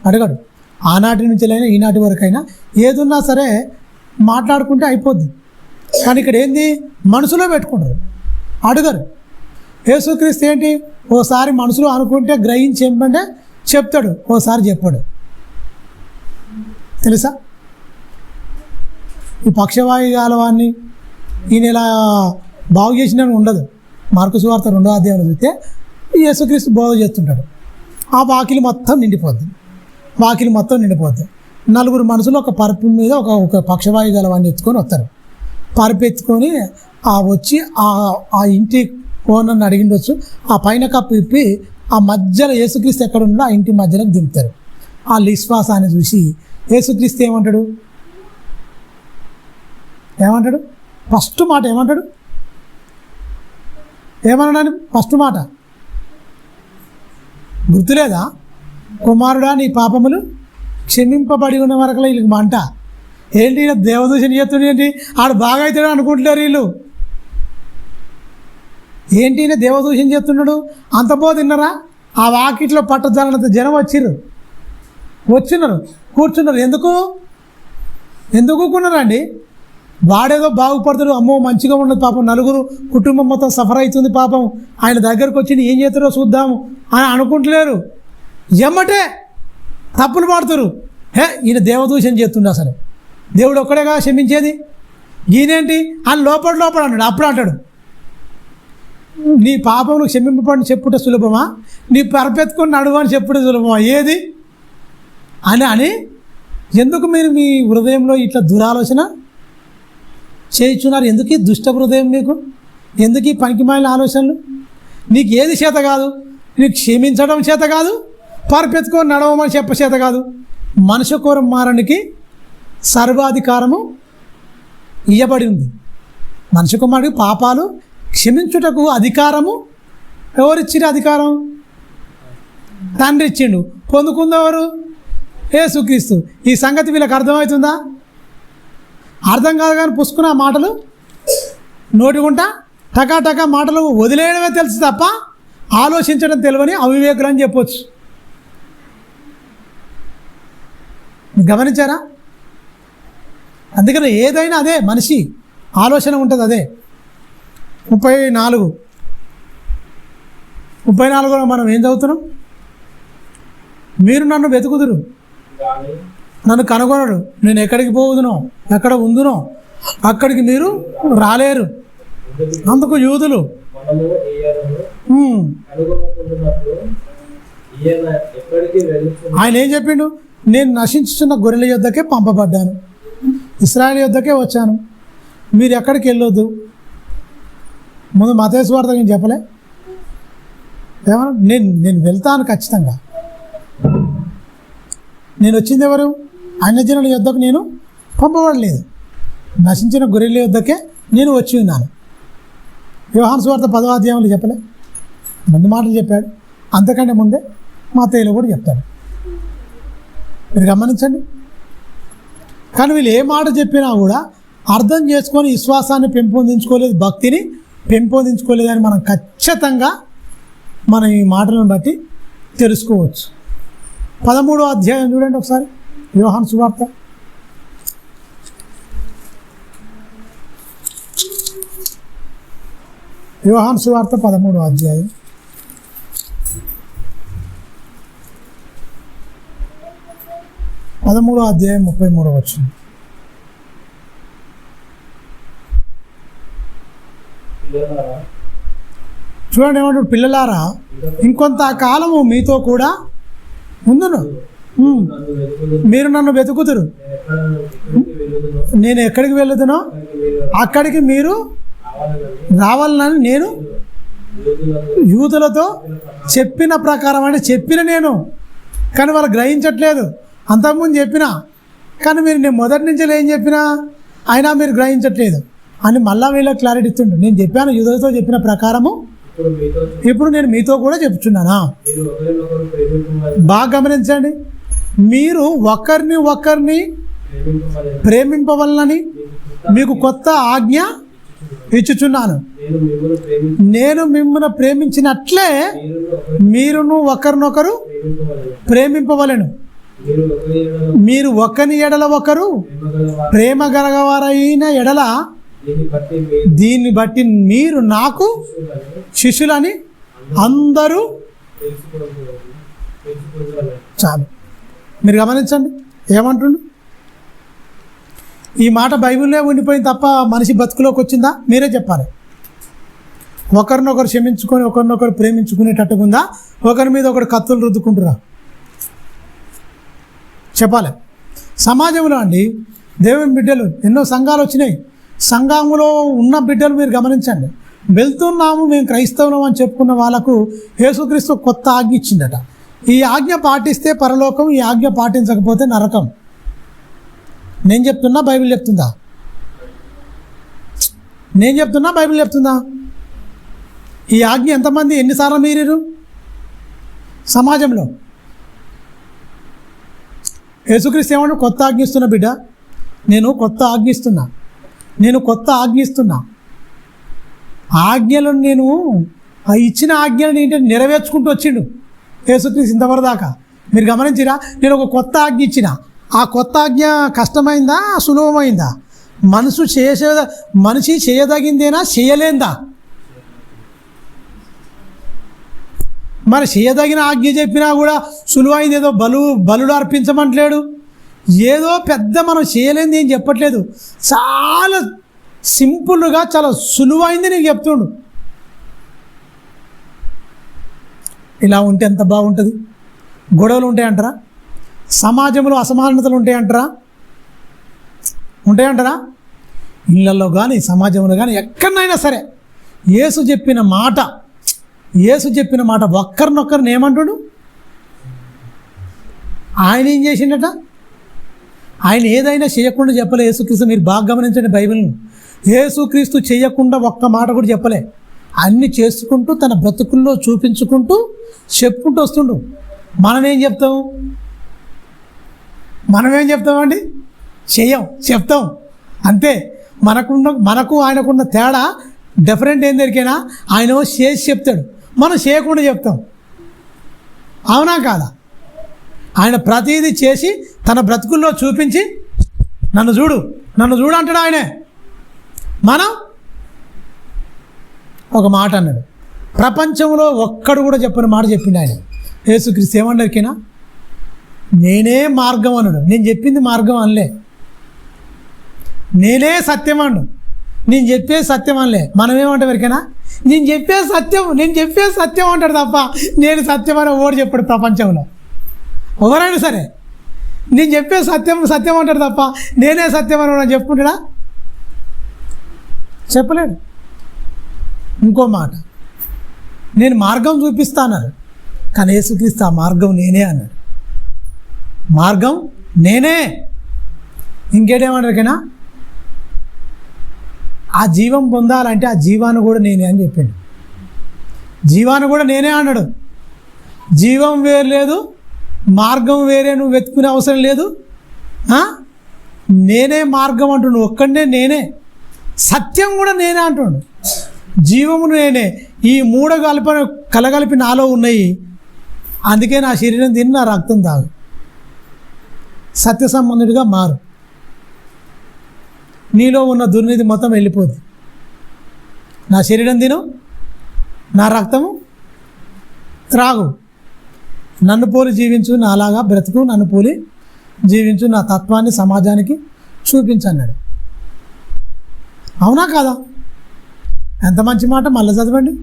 A: అడగడు. ఆనాటి నుంచి అయినా ఈనాటి వరకైనా ఏదున్నా సరే మాట్లాడుకుంటే అయిపోద్ది, కానీ ఇక్కడ ఏంది? మనసులో పెట్టుకుంటారు, అడగరు. యేసుక్రీస్తు ఏంటి? ఓసారి మనసులో అనుకుంటే గ్రహించి ఏమంటే చెప్తాడు, ఓసారి చెప్పాడు. తెలుసా? ఈ పక్షవాయు గాలవాన్ని ఈయన ఇలా బాగు చేసిన ఉండదు. మార్కు సువార్త 2వ అధ్యాయంలో చూస్తే యేసుక్రీస్తు బోధ చేస్తుంటాడు, ఆ వాకిలి మొత్తం నిండిపోద్ది. నలుగురు మనుషులు ఒక పరుపు మీద ఒక పక్షవాయు గలవాన్ని ఎత్తుకొని వస్తారు. పరుపు ఎత్తుకొని వచ్చి ఆ ఇంటి ఓనర్ని అడిగిండొచ్చు, ఆ పైన కప్పు ఇప్పి ఆ మధ్యలో యేసుక్రీస్తు ఎక్కడ ఉందో ఆ ఇంటి మధ్యలోకి దింపుతారు. ఆ విశ్వాసాన్ని చూసి యేసుక్రీస్తు ఏమంటాడు? ఫస్ట్ మాట ఏమన్నాడు? ఫస్ట్ మాట గుర్తులేదా? కుమారుడా నీ పాపములు క్షమింపబడి ఉన్న వరకులో వీళ్ళకి మంట. ఏంటి దేవదూషణ చేస్తుంది? ఏంటి ఆడు బాగా అవుతాడు అనుకుంటున్నారు వీళ్ళు. ఏంటి దేవదూషణ చేస్తున్నాడు? అంత తిన్నారా? ఆ వాకిట్లో పట్టజాలనంత జనం వచ్చినారు కూర్చున్నారు. ఎందుకు కూకున్నారండి? వాడేదో బాగుపడతాడు, అమ్మో మంచిగా ఉండదు పాపం, నలుగురు కుటుంబం మొత్తం సఫర్ అవుతుంది పాపం, ఆయన దగ్గరకు వచ్చి ఏం చేస్తారో చూద్దాము అని అనుకుంటలేరు. ఎమ్మటే తప్పులు పాడుతారు. ఈయన దేవదూషణ చేస్తుండే, అసలు దేవుడు ఒక్కడేగా క్షమించేది, ఈయనేంటి అని లోపల అన్నాడు. అప్పుడు అంటాడు, నీ పాపమును క్షమింపబడి చెప్పుట సులభమా, నీ పరపెత్తుకొని నడువు అని చెప్పుట సులభమా? ఏది అని ఎందుకు మీరు మీ హృదయంలో ఇట్లా దురాలోచన చేయించున్నారు? ఎందుకు దుష్ట హృదయం మీకు? ఎందుకు ఈ పనికిమాలిన ఆలోచనలు? నీకు ఏది చేత కాదు? నీకు క్షమించడం చేత కాదు, పరపెత్తుకొని నడవమని చేత కాదు. మనుష్య కుమారునికి సర్వాధికారము ఇవ్వబడి ఉంది. మనుష్య కుమారుడికి పాపాలు క్షమించుటకు అధికారము ఎవరిచ్చిన అధికారం? తండ్రి ఇచ్చిండు. పొందుకుందెవరు? యేసుక్రీస్తు. ఈ సంగతి వీళ్ళకి అర్థమవుతుందా? అర్థం కాదు, కానీ పుసుకున్న మాటలు నోటిగుంటా టకా మాటలు వదిలేయడమే తెలుసు తప్ప ఆలోచించడం తెలియని అవివేకులు అని చెప్పొచ్చు. గమనించారా? అందుకని ఏదైనా అదే మనిషి ఆలోచన ఉంటుంది. అదే 34 మనం ఏం చదువుతున్నాం? మీరు నన్ను వెతుకుదురు, నన్ను కనుగొనడు, నేను ఎక్కడికి పోవుదునో ఎక్కడ ఉందునో అక్కడికి మీరు రాలేరు. అందుకు యూదులు ఆయన ఏం చెప్పిండు? నేను నశించుతున్న గొర్రెల యొద్దకే పంపబడ్డాను, ఇశ్రాయేలు యొద్దకే వచ్చాను, మీరు ఎక్కడికి వెళ్ళొద్దు. ముందు మత్తయి సువార్త నేను చెప్పలే ఏమన్నా? నేను వెళ్తాను ఖచ్చితంగా. నేను వచ్చింది ఎవరు? అన్యజనుల యొద్దకు నేను పంపబడలేదు, నశించిన గొర్రెల యొద్దకే నేను వచ్చి ఉన్నాను. యోహాను సువార్త 10వ అధ్యాయంలో చెప్పలే? ముందు మాటలు చెప్పాడు, అంతకంటే ముందే మత్తయిలో కూడా చెప్తాడు. మీరు గమనించండి. కానీ వీళ్ళు ఏ మాట చెప్పినా కూడా అర్థం చేసుకొని విశ్వాసాన్ని పెంపొందించుకోలేదు, భక్తిని పెంపొందించుకోలేదని మనం ఖచ్చితంగా మనం ఈ మాటలను బట్టి తెలుసుకోవచ్చు. 13వ అధ్యాయం చూడండి ఒకసారి, యోహాను సువార్త. యోహాను సువార్త 13వ అధ్యాయం. పదమూడో అధ్యాయం 33వ వచనం. చూడండి ఏమంటాడు, పిల్లలారా ఇంకొంత కాలము మీతో కూడా ఉందును, మీరు నన్ను వెతుకుతురు, నేను ఎక్కడికి వెళ్ళుదునో అక్కడికి మీరు రావాలని నేను యూదులతో చెప్పిన ప్రకారం, అంటే చెప్పిన నేను, కానీ వాళ్ళు గ్రహించట్లేదు. అంతకుముందు చెప్పినా కానీ నేను మొదటి నుంచి ఏం చెప్పినా అయినా మీరు గ్రహించట్లేదు అని మళ్ళా వీళ్ళకి క్లారిటీ ఇస్తుండు. నేను చెప్పాను యూదులతో చెప్పిన ప్రకారము ఇప్పుడు నేను మీతో కూడా చెప్తున్నానా. బాగా గమనించండి, మీరు ఒకరిని ప్రేమింపవలనని మీకు కొత్త ఆజ్ఞ ఇచ్చుచున్నాను. నేను మిమ్మల్ని ప్రేమించినట్లే మీరును ఒకరినొకరు ప్రేమింపవలెను. మీరు ఒకని ఎడల ఒకరు ప్రేమ గలవారైన ఎడల దీన్ని బట్టి మీరు నాకు శిష్యులని అందరూ. చాలు, మీరు గమనించండి ఏమంటుండు. ఈ మాట బైబిల్లో ఉండిపోయింది తప్ప మనిషి బతుకులోకి వచ్చిందా? మీరే చెప్పాలి. ఒకరినొకరు క్షమించుకొని ఒకరినొకరు ప్రేమించుకునేటట్టుగా ఉందా? ఒకరి మీద ఒకరు కత్తులు రుద్దుకుంటురా? చెప్పాలి. సమాజంలో అండి దేవుని బిడ్డలు ఎన్నో సంఘాలు వచ్చినాయి. సంఘంలో ఉన్న బిడ్డలు మీరు గమనించండి, వెళ్తున్నాము మేము క్రైస్తవులం అని చెప్పుకున్న వాళ్ళకు యేసుక్రీస్తు కొత్త ఆజ్ఞ ఇచ్చిందట. ఈ ఆజ్ఞ పాటిస్తే పరలోకం, ఈ ఆజ్ఞ పాటించకపోతే నరకం. నేను చెప్తున్నా బైబిల్ చెప్తుందా? నేను చెప్తున్నా బైబిల్ చెప్తుందా? ఈ ఆజ్ఞ ఎంతమంది ఎన్నిసార్లు మీరిరు సమాజంలో? యేసుక్రీస్తు ఏమన్నా కొత్త ఆజ్ఞిస్తున్నా బిడ్డ, నేను కొత్త ఆజ్ఞిస్తున్నా. ఆజ్ఞలను నేను ఇచ్చిన ఆజ్ఞలను ఏంటంటే నెరవేర్చుకుంటూ వచ్చిండు యేసుక్రీస్తు ఇంతవరకు దాకా. మీరు గమనించిరా? నేను ఒక కొత్త ఆజ్ఞ ఇచ్చిన, ఆ కొత్త ఆజ్ఞ కష్టమైందా సులభమైందా? మనిషి చేయదగిందేనా చేయలేందా? మరి చేయదగిన ఆజ్ఞ చెప్పినా కూడా సులువైంది, ఏదో బలుడు అర్పించమంటలేడు, ఏదో పెద్ద మనం చేయలేనిది ఏం చెప్పట్లేదు, చాలా సింపుల్గా చాలా సులువైంది నీకు చెప్తుండు. ఇలా ఉంటే ఎంత బాగుంటుంది. గొడవలు ఉంటాయంటారా? సమాజంలో అసమానతలు ఉంటాయంటారా? ఇళ్ళల్లో కానీ సమాజంలో కానీ ఎక్కడైనా సరే యేసు చెప్పిన మాట ఒక్కరినొక్కరిని ఏమంటాడు? ఆయన ఏం చేసిండట? ఆయన ఏదైనా చేయకుండా చెప్పలే యేసుక్రీస్తు. మీరు బాగా గమనించండి బైబిల్ని. యేసుక్రీస్తు చేయకుండా ఒక్క మాట కూడా చెప్పలే. అన్ని చేసుకుంటూ తన బ్రతుకుల్లో చూపించుకుంటూ చెప్పుకుంటూ వస్తుండు. మనమేం చెప్తామండి? చెప్తాం అంతే. మనకు ఆయనకున్న తేడా డిఫరెంట్ ఏం దొరికినా ఆయన చేసి చెప్తాడు, మనం చేయకుండా చెప్తాం. అవునా కాదా? ఆయన ప్రతిదీ చేసి తన బ్రతుకుల్లో చూపించి నన్ను చూడు అంటాడు ఆయనే. మనం ఒక మాట అన్నాడు, ప్రపంచంలో ఒక్కడు కూడా చెప్పని మాట చెప్పిండు ఆయన. యేసుక్రీస్తు ఏమన్నారికైనా నేనే మార్గం అన్నాడు. నేను చెప్పింది మార్గం అనలే, నేనే సత్యం అన్నాడు. నేను చెప్పే సత్యం అనలే. మనం ఏమంటాం ఎవరికైనా? నేను చెప్పే సత్యం అంటాడు తప్ప నేను సత్యం అని ఓడి చెప్పాడు ప్రపంచంలో. ఎవరైనా సరే నేను చెప్పే సత్యం అంటాడు తప్ప నేనే సత్యం అని చెప్పుకుంటాడా? చెప్పలేడు. ఇంకో మాట, నేను మార్గం చూపిస్తా అన్నాడు, కానీ యేసుక్రీస్తు ఆ మార్గం నేనే అన్నాడు. మార్గం నేనే. ఇంకేటేమంటారికైనా ఆ జీవం పొందాలంటే ఆ జీవాన్ని కూడా నేనే అని చెప్పిండు. జీవాన్ని కూడా నేనే అన్నాడు. జీవం వేరు లేదు, మార్గం వేరే, నువ్వు వెతుకునే అవసరం లేదు. నేనే మార్గం అంటుండు, ఒక్కడే నేనే, సత్యం కూడా నేనే అంటుండు, జీవము నేనే. ఈ మూడు కలగలిపి నాలో ఉన్నాయి. అందుకే నా శరీరం తిని నా రక్తం తాగు, సత్య సంబంధుడిగా మారు. నీలో ఉన్న దుర్నీతి మొత్తం వెళ్ళిపోద్ది. నా శరీరం తిను, నా రక్తము త్రాగు, నన్ను పోలి జీవించు, నాలాగా బ్రతుకు, నన్ను పోలి జీవించు, నా తత్వాన్ని సమాజానికి చూపించన్నాడు. అవునా కాదా? ఎంత మంచి మాట. మళ్ళీ చదవండి.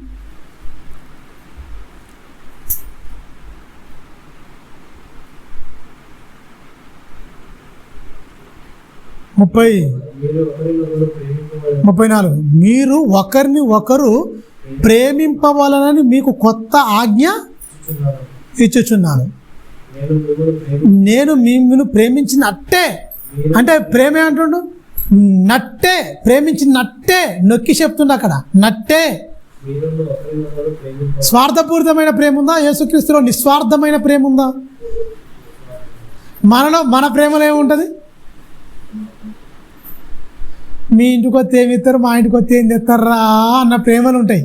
A: ముప్పై 34. మీరు ఒకరిని ఒకరు ప్రేమింపవలనని మీకు కొత్త ఆజ్ఞ ఇచ్చుచున్నాను. నేను మిమ్మల్ని ప్రేమించినట్టే, అంటే ప్రేమే అంటుండు, నట్టే ప్రేమించినట్టే నొక్కి చెప్తుండ అక్కడ, నట్టే. స్వార్థపూరితమైన ప్రేమ ఉందా? యేసుక్రీస్తులో నిస్వార్థమైన ప్రేమ ఉందా? మన ప్రేమలో ఏముంటుంది? మీ ఇంటికి వస్తే ఏమి ఇస్తారు, మా ఇంటికి వస్తే ఏం తెస్తారా అన్న ప్రేమలు ఉంటాయి.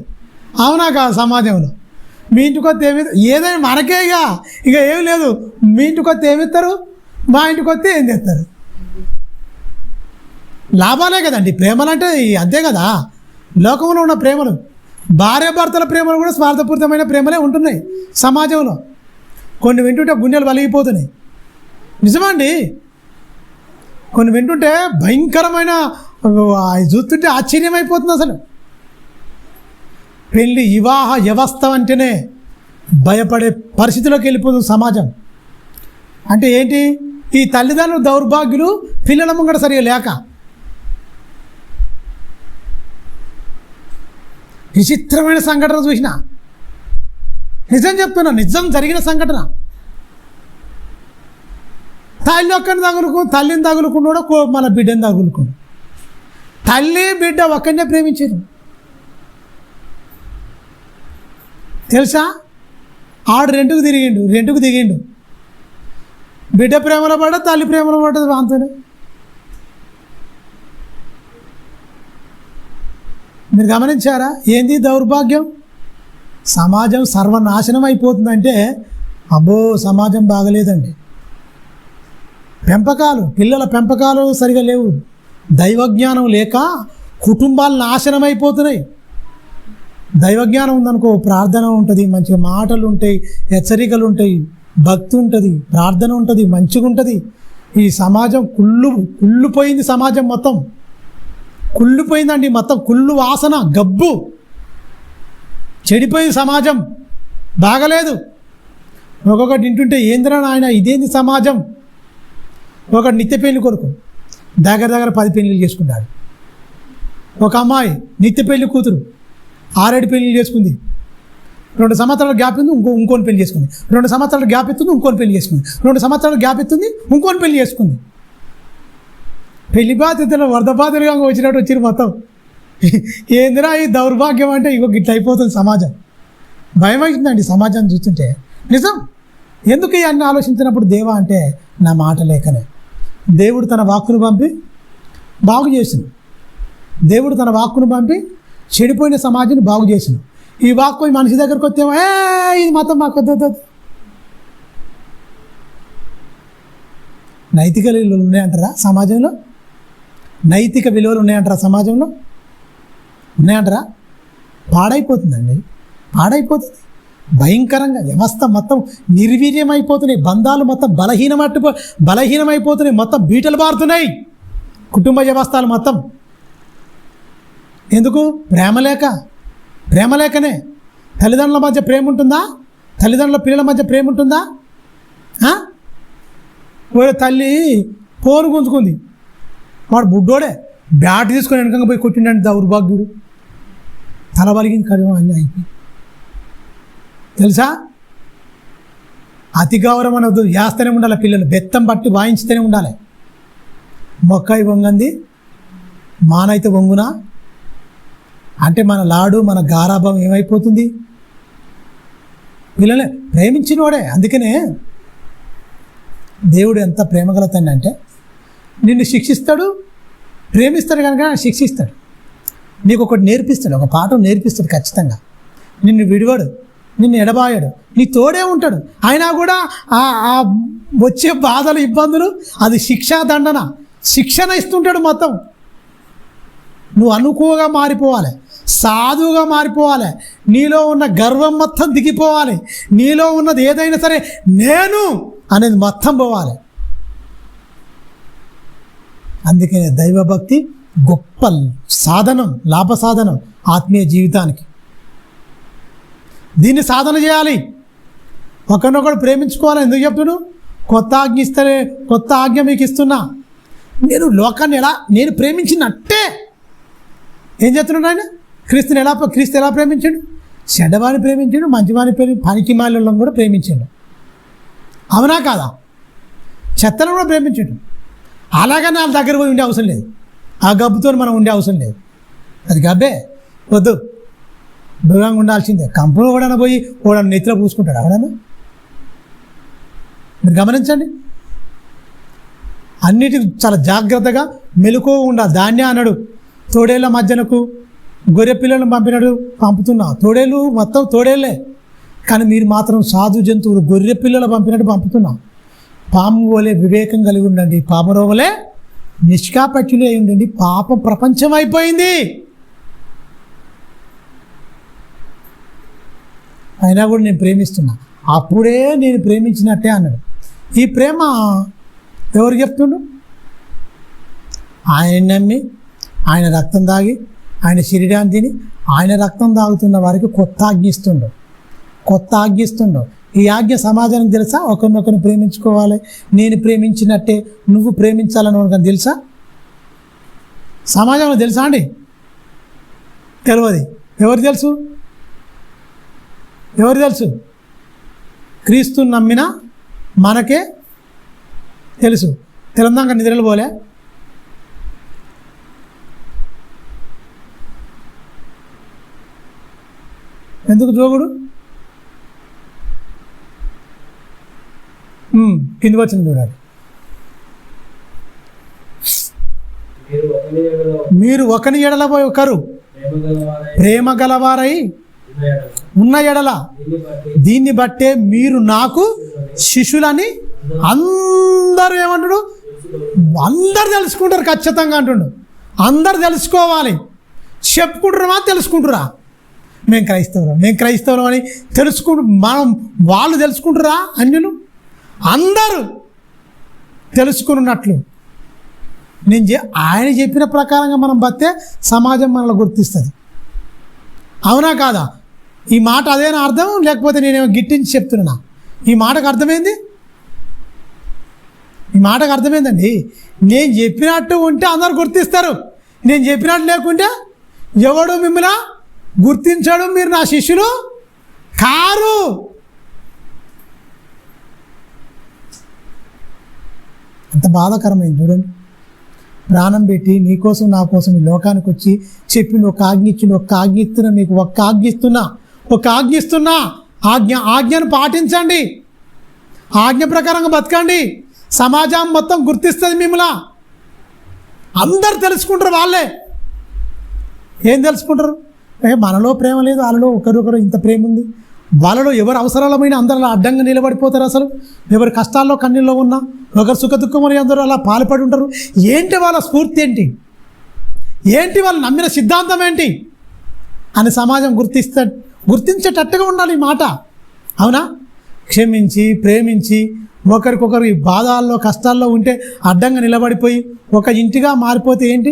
A: అవునా కాదు? సమాజంలో మీ ఇంటికి వస్తే ఏమి, ఏదైనా మనకే ఇక ఏమి లేదు. మీ ఇంటికి వస్తే ఏమి ఇస్తారు, మా ఇంటికి వస్తే ఏం తెస్తారు. లాభాలే కదండి ప్రేమలు అంటే, అంతే కదా. లోకంలో ఉన్న ప్రేమలు, భార్యాభర్తల ప్రేమలు కూడా స్వార్థపూరితమైన ప్రేమలే ఉంటున్నాయి సమాజంలో. కొన్ని వింటుంటే గుండెలు వలిగిపోతున్నాయి. నిజమండి. కొన్ని వింటుంటే భయంకరమైన, చూస్తుంటే ఆశ్చర్యమైపోతుంది అసలు. పెళ్ళి వివాహ వ్యవస్థ అంటేనే భయపడే పరిస్థితిలోకి వెళ్ళిపోతుంది సమాజం. అంటే ఏంటి? ఈ తల్లిదండ్రులు దౌర్భాగ్యులు, పిల్లల ముంగట సరిగా లేక. విచిత్రమైన సంఘటన చూసిన, నిజం చెప్తున్నా, నిజం జరిగిన సంఘటన. తల్లి ఒక్కరిని తల్లిని తగులుకున్నాడో మన బిడ్డని తగులుకున్నాడు. తల్లి బిడ్డ ఒక్కరినే ప్రేమించారు తెలుసా. ఆడు రెండుకు దిగిండు. బిడ్డ ప్రేమలో పడ్డా, తల్లి ప్రేమలో పడ్డది వాంతోనే. మీరు గమనించారా? ఏంది దౌర్భాగ్యం? సమాజం సర్వనాశనం అయిపోతుందంటే అబ్బో సమాజం బాగలేదండి. పిల్లల పెంపకాలు సరిగా లేవు. దైవజ్ఞానం లేక కుటుంబాలు నాశనం అయిపోతున్నాయి. దైవజ్ఞానం ఉందనుకో, ప్రార్థన ఉంటుంది, మంచిగా మాటలు ఉంటాయి, హెచ్చరికలు ఉంటాయి, భక్తి ఉంటుంది, ప్రార్థన ఉంటుంది, మంచిగా ఉంటుంది. ఈ సమాజం కుళ్ళిపోయింది. సమాజం మొత్తం కుళ్ళిపోయిందండి. మొత్తం కుళ్ళు వాసన, గబ్బు, చెడిపోయింది సమాజం. బాగలేదు. ఒక్కొక్కటి వింటుంటే ఏంద్రా నాయన ఇదేంది సమాజం. ఒకటి నిత్య పెళ్లి కొరకు దగ్గర 10 పెళ్ళిళ్ళు చేసుకున్నాడు. ఒక అమ్మాయి నిత్య పెళ్లి కూతురు 6-7 పెళ్ళిళ్ళు చేసుకుంది. 2 సంవత్సరాల గ్యాప్ ఉంది, ఇంకోని పెళ్లి చేసుకుంది. 2 సంవత్సరాల గ్యాప్ ఇస్తుంది, ఇంకోని పెళ్లి చేసుకుంది. 2 సంవత్సరాల గ్యాప్ ఇస్తుంది, ఇంకోని పెళ్లి చేసుకుంది. పెళ్లి బాధ్యతలు వరద బాధ్యతలుగా వచ్చినట్టు వచ్చిరు మొత్తం. ఏందిరా ఈ దౌర్భాగ్యం అంటే గిట్ల అయిపోతుంది సమాజం. భయం అవుతుందండి సమాజాన్ని చూస్తుంటే. నిజం. ఎందుకు ఇవన్నీ ఆలోచించినప్పుడు దేవా అంటే నా మాట లేకనే. దేవుడు తన వాక్కును పంపి బాగు చేసింది. దేవుడు తన వాక్కును పంపి చెడిపోయిన సమాజాన్ని బాగు చేసింది. ఈ వాక్కు మనిషి దగ్గరకు వస్తేమో ఇది మొత్తం మాకు వద్దు. నైతిక విలువలు ఉన్నాయంటారా సమాజంలో? నైతిక విలువలు ఉన్నాయంటారా సమాజంలో? ఉన్నాయంటారా? పాడైపోతుందండి, పాడైపోతుంది భయంకరంగా. వ్యవస్థ మొత్తం నిర్వీర్యం అయిపోతున్నాయి. బంధాలు మొత్తం బలహీనమైపోతున్నాయి. మొత్తం బీటలు బారుతున్నాయి కుటుంబ వ్యవస్థలు మొత్తం. ఎందుకు? ప్రేమ లేకనే. తల్లిదండ్రుల మధ్య ప్రేమ ఉంటుందా? తల్లిదండ్రుల పిల్లల మధ్య ప్రేమ ఉంటుందా? తల్లి పోరు గుంజుకుంది, వాడు బుడ్డోడే బ్యాట్ తీసుకొని వెనకంగా పోయి కొట్టిండంటే దౌర్భాగ్యుడు. తల బలిగింది కడిమ అన్నీ అయిపోయి. తెలుసా? అతి గౌరవం అనవద్దు, వేస్తూనే ఉండాలి. పిల్లలు బెత్తం పట్టి వాయించుతూనే ఉండాలి. మొక్కాయి వంగంది మానైతే వంగునా అంటే మన లాడు, మన గారాభం ఏమైపోతుంది? పిల్లలే ప్రేమించినోడే. అందుకనే దేవుడు ఎంత ప్రేమగల తండ్రి అంటే నిన్ను శిక్షిస్తాడు, ప్రేమిస్తాడు కనుక శిక్షిస్తాడు. నీకు ఒకటి నేర్పిస్తాడు, ఒక పాఠం నేర్పిస్తాడు ఖచ్చితంగా. నిన్ను విడివాడు, నిన్ను ఎడబాయాడు, నీ తోడే ఉంటాడు. అయినా కూడా ఆ వచ్చే బాధలు, ఇబ్బందులు, అది శిక్షా దండన, శిక్షణ ఇస్తుంటాడు మొత్తం. నువ్వు అనుకువగా మారిపోవాలి, సాధువుగా మారిపోవాలి, నీలో ఉన్న గర్వం మొత్తం దిగిపోవాలి, నీలో ఉన్నది ఏదైనా సరే నేను అనేది మొత్తం పోవాలి. అందుకే దైవభక్తి గొప్ప సాధనం, లాభ సాధనం ఆత్మీయ జీవితానికి. దీన్ని సాధన చేయాలి. ఒకరినొకడు ప్రేమించుకోవాలి. ఎందుకు చెప్తున్నాను? కొత్త ఆజ్ఞ మీకు ఇస్తున్నా. నేను లోకాన్ని నేను ప్రేమించినట్టే ఏం చేస్తున్నాడు ఆయన? క్రీస్తు ఎలా ప్రేమించాడు? చెడ్డవాడిని ప్రేమించాడు, మంచివాడిని పనికి మాలను కూడా ప్రేమించాడు. అవునా కాదా? చెత్తను కూడా ప్రేమించాడు. అలాగని వాళ్ళ దగ్గర పోయి ఉండే అవసరం లేదు, ఆ గబ్బుతో మనం ఉండే అవసరం లేదు. అది గబ్బే వద్దు, దూరంగా ఉండాల్సిందే. కంపెనీ కూడా పోయి కూడా నెత్తిలో పూసుకుంటాడు ఎవడన్నా? మీరు గమనించండి. అన్నిటికి చాలా జాగ్రత్తగా మెలకువ ఉండాలి. దాన్నే అన్నాడు, తోడేళ్ళ మధ్యనకు గొర్రె పిల్లలను పంపుతున్నా. తోడేళ్ళు మొత్తం తోడేళ్ళే, కానీ మీరు మాత్రం సాధు జంతువులు గొర్రె పిల్లలు పంపుతున్నా. పాము వలె వివేకం కలిగి ఉండండి, పాపరోవలే నిష్కాపట్యులే ఉండండి. పాపం ప్రపంచం అయిపోయింది, అయినా కూడా నేను ప్రేమిస్తున్నా. అప్పుడే నేను ప్రేమించినట్టే అన్నాడు. ఈ ప్రేమ ఎవరు చెప్తుండు? ఆయన నమ్మి, ఆయన రక్తం తాగి, ఆయన శరీరాన్ని తిని, ఆయన రక్తం తాగుతున్న వారికి కొత్త ఆజ్ఞ ఇస్తుండు. ఈ ఆజ్ఞ సమాజానికి తెలుసా? ఒకరినొకరిని ప్రేమించుకోవాలి, నేను ప్రేమించినట్టే నువ్వు ప్రేమించాలని ఒకరికి తెలుసా? సమాజంలో తెలుసా అండి? తెలియదు. ఎవరు తెలుసు? క్రీస్తుని నమ్మిన మనకే తెలుసు. తెలంగాణ నిద్రలు పోలే. ఎందుకు జోగుడు? కింది వచ్చింది చూడాలి. మీరు ఒకని ఎడల ఒకరు ప్రేమ గలవారై ఉన్న ఎడల దీన్ని బట్టే మీరు నాకు శిష్యులని అందరూ ఏమంటాడు? అందరు తెలుసుకుంటారు ఖచ్చితంగా అంటుండు. అందరు తెలుసుకోవాలి. చెప్పుకుంటున్నామా? తెలుసుకుంటురా? మేము క్రైస్తవులం అని వాళ్ళు తెలుసుకుంటురా? అన్యులు అందరూ తెలుసుకున్నట్లు ఆయన చెప్పిన ప్రకారంగా మనం బతే సమాజం మనల్ని గుర్తిస్తుంది. అవునా కాదా? ఈ మాట అదేనా అర్థం? లేకపోతే నేనేమో గిట్టించి చెప్తున్నా? ఈ మాటకు అర్థమైందండి. నేను చెప్పినట్టు ఉంటే అందరు గుర్తిస్తారు, నేను చెప్పినట్టు లేకుంటే ఎవడు మిమ్మల్ని గుర్తించడం, మీరు నా శిష్యులు కారు. అంత బాధాకరమైంది చూడండి. ప్రాణం పెట్టి నీకోసం నా కోసం ఈ లోకానికి వచ్చి చెప్పిండు, ఒక ఆజ్ఞ ఇచ్చిండు. మీకు ఒక ఆజ్ఞ ఇస్తున్నా. ఆజ్ఞను పాటించండి, ఆజ్ఞ ప్రకారంగా బతకండి. సమాజం మొత్తం గుర్తిస్తుంది మిమ్మల్ని. అందరు తెలుసుకుంటారు. వాళ్ళే ఏం తెలుసుకుంటారు? మనలో ప్రేమ లేదు, వాళ్ళలో ఒకరొకరు ఇంత ప్రేమ ఉంది. వాళ్ళలో ఎవరు అవసరాలమైన అందరూ అడ్డంగా నిలబడిపోతారు. అసలు ఎవరి కష్టాల్లో కన్నీళ్ళలో ఉన్నా, ఒకరు సుఖ దుఃఖమని అందరూ అలా పాల్పడి ఉంటారు. ఏంటి వాళ్ళ స్ఫూర్తి? ఏంటి వాళ్ళు నమ్మిన సిద్ధాంతం ఏంటి అని సమాజం గుర్తించేటట్టుగా ఉండాలి ఈ మాట. అవునా? క్షమించి, ప్రేమించి, ఒకరికొకరు ఈ బాధల్లో కష్టాల్లో ఉంటే అడ్డంగా నిలబడిపోయి ఒక ఇంటిగా మారిపోతే ఏంటి?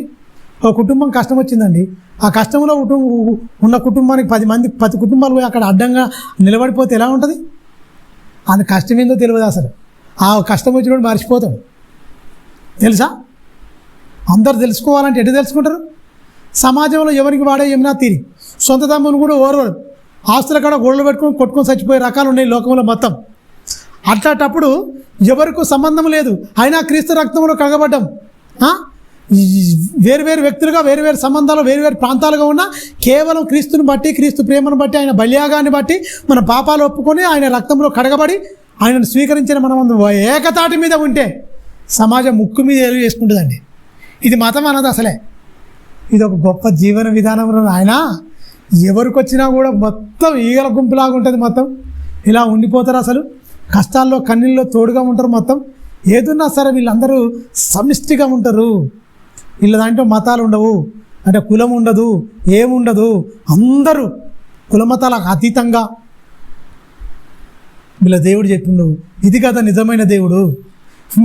A: ఒక కుటుంబం కష్టం వచ్చిందండి, ఆ కష్టంలో ఉన్న కుటుంబానికి 10 కుటుంబాలు పోయి అక్కడ అడ్డంగా నిలబడిపోతే ఎలా ఉంటుంది? అది కష్టం ఏందో తెలియదు అసలు. ఆ కష్టం వచ్చినప్పుడు మర్చిపోతాడు. తెలుసా? అందరు తెలుసుకోవాలంటే ఎటు తెలుసుకుంటారు? సమాజంలో ఎవరికి వాడే ఏమైనా తీరి, సొంత తమ్ముని కూడా ఓర్వరు, ఆస్తుల కాడ గొడవలు పెట్టుకొని కొట్టుకొని చచ్చిపోయే రకాలు ఉన్నాయి లోకంలో మొత్తం. అట్లాంటప్పుడు ఎవరికి సంబంధం లేదు, అయినా క్రీస్తు రక్తంలో కడగబడ్డం. వేరు వ్యక్తులుగా, వేరు సంబంధాలు, వేరు ప్రాంతాలుగా ఉన్న కేవలం క్రీస్తుని బట్టి, క్రీస్తు ప్రేమను బట్టి, ఆయన బలియాగాన్ని బట్టి మన పాపాలు ఒప్పుకొని ఆయన రక్తంలో కడగబడి ఆయనను స్వీకరించిన మనం ఏకతాటి మీద ఉంటే సమాజం ముక్కు మీద ఎరుగు చేసుకుంటుందండి. ఇది మతం అన్నది అసలే. ఇది ఒక గొప్ప జీవన విధానంలో ఆయన ఎవరికి వచ్చినా కూడా మొత్తం ఈగల గుంపులాగా ఉంటుంది. మొత్తం ఇలా ఉండిపోతారు. అసలు కష్టాల్లో కన్నీళ్ళలో తోడుగా ఉంటారు. మొత్తం ఏదున్నా సరే వీళ్ళందరూ సమిష్టిగా ఉంటారు. వీళ్ళ దాంట్లో మతాలు ఉండవు, అంటే కులం ఉండదు, ఏముండదు. అందరూ కులమతాలకు అతీతంగా వీళ్ళ దేవుడు చెప్పిండు. ఇది కదా నిజమైన దేవుడు.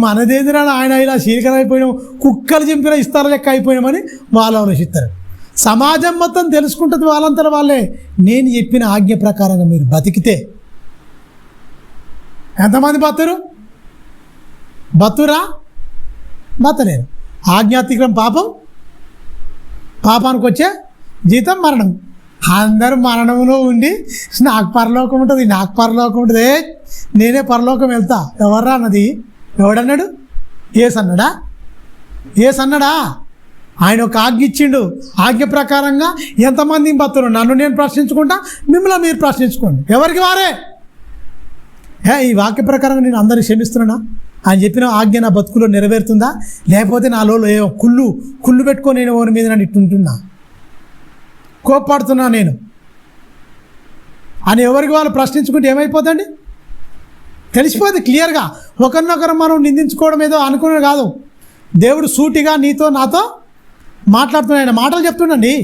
A: మనదేదిరా ఆయన ఇలా శీకరం అయిపోయినాం, కుక్కలు చింపిన ఇస్తార లెక్క అయిపోయినామని వాళ్ళు ఆలోచిస్తారు. సమాజం మొత్తం తెలుసుకుంటుంది వాళ్ళంతా వాళ్ళే. నేను చెప్పిన ఆజ్ఞ ప్రకారంగా మీరు బతికితే ఎంతమంది బతురా బతలేరు. ఆజ్ఞాతిక్రమం పాపానికి వచ్చే జీతం మరణం. అందరూ మరణంలో ఉండి నాకు పరలోకం ఉంటుంది, నాకు పరలోకం ఉంటుంది, నేనే పరలోకం వెళ్తా. ఎవర్రా అన్నది? ఎవడన్నాడు? ఏసన్నాడా? ఆయన ఒక ఆజ్ఞ ఇచ్చిండు. ఆజ్ఞ ప్రకారంగా ఎంతమంది బతురు? నన్ను నేను ప్రశ్నించుకుంటా, మిమ్మల్ని మీరు ప్రశ్నించుకోండి. ఎవరికి వారే. ఈ వాక్య ప్రకారంగా నేను అందరినీ క్షమిస్తున్నానా? ఆయన చెప్పిన ఆజ్ఞ నా బతుకులో నెరవేరుతుందా? లేకపోతే నాలో ఏమో కుళ్ళు పెట్టుకొని నేను ఎవరి మీద నన్ను ఇట్టుంటున్నా, కోప్పడుతున్నా నేను అని ఎవరికి వాళ్ళు ప్రశ్నించుకుంటే ఏమైపోతుంది? తెలిసిపోతుంది క్లియర్గా. ఒకరినొకరు మనం నిందించుకోవడం ఏదో అనుకునే కాదు. దేవుడు సూటిగా నీతో నాతో మాట్లాడుతున్నాడు. ఆయన మాటలు చెప్తుండండి.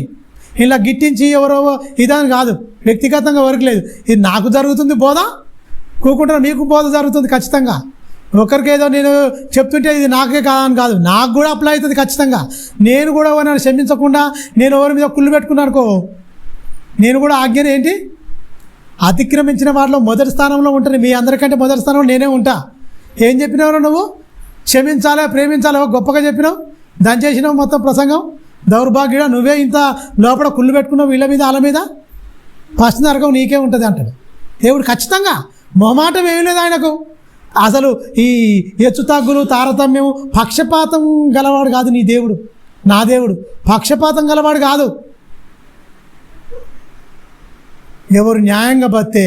A: ఇలా గిట్టించి ఎవరో ఇదని కాదు, వ్యక్తిగతంగా ఎవరికి లేదు. ఇది నాకు జరుగుతుంది బోధ, కూకుంటారు మీకు బోధ జరుగుతుంది ఖచ్చితంగా. ఒకరికి ఏదో నేను చెప్తుంటే ఇది నాకే కాదని కాదు, నాకు కూడా అప్లై అవుతుంది ఖచ్చితంగా. నేను కూడా నన్ను క్షమించకుండా నేను ఎవరి మీద కుళ్ళు పెట్టుకున్నాను అనుకో, నేను కూడా ఆజ్ఞను ఏంటి అతిక్రమించిన వాటిలో మొదటి స్థానంలో ఉంటాను. మీ అందరికంటే మొదటి స్థానంలో నేనే ఉంటా. ఏం చెప్పినావు నువ్వు? క్షమించాలా, ప్రేమించాలా గొప్పగా చెప్పినావు. దాని చేసినావు మొత్తం ప్రసంగం. దౌర్భాగ్యుడా, నువ్వే ఇంత లోపల కుళ్ళు పెట్టుకున్నావు వీళ్ళ మీద వాళ్ళ మీద. ఫస్ట్ నరకం నీకే ఉంటుంది అంటాడు దేవుడు ఖచ్చితంగా. మొహమాటం ఏమీ లేదు ఆయనకు. అసలు ఈ హెచ్చుతగ్గులు, తారతమ్యం, పక్షపాతం గలవాడు కాదు నీ దేవుడు. నా దేవుడు పక్షపాతం గలవాడు కాదు. ఎవరు న్యాయంగా బతే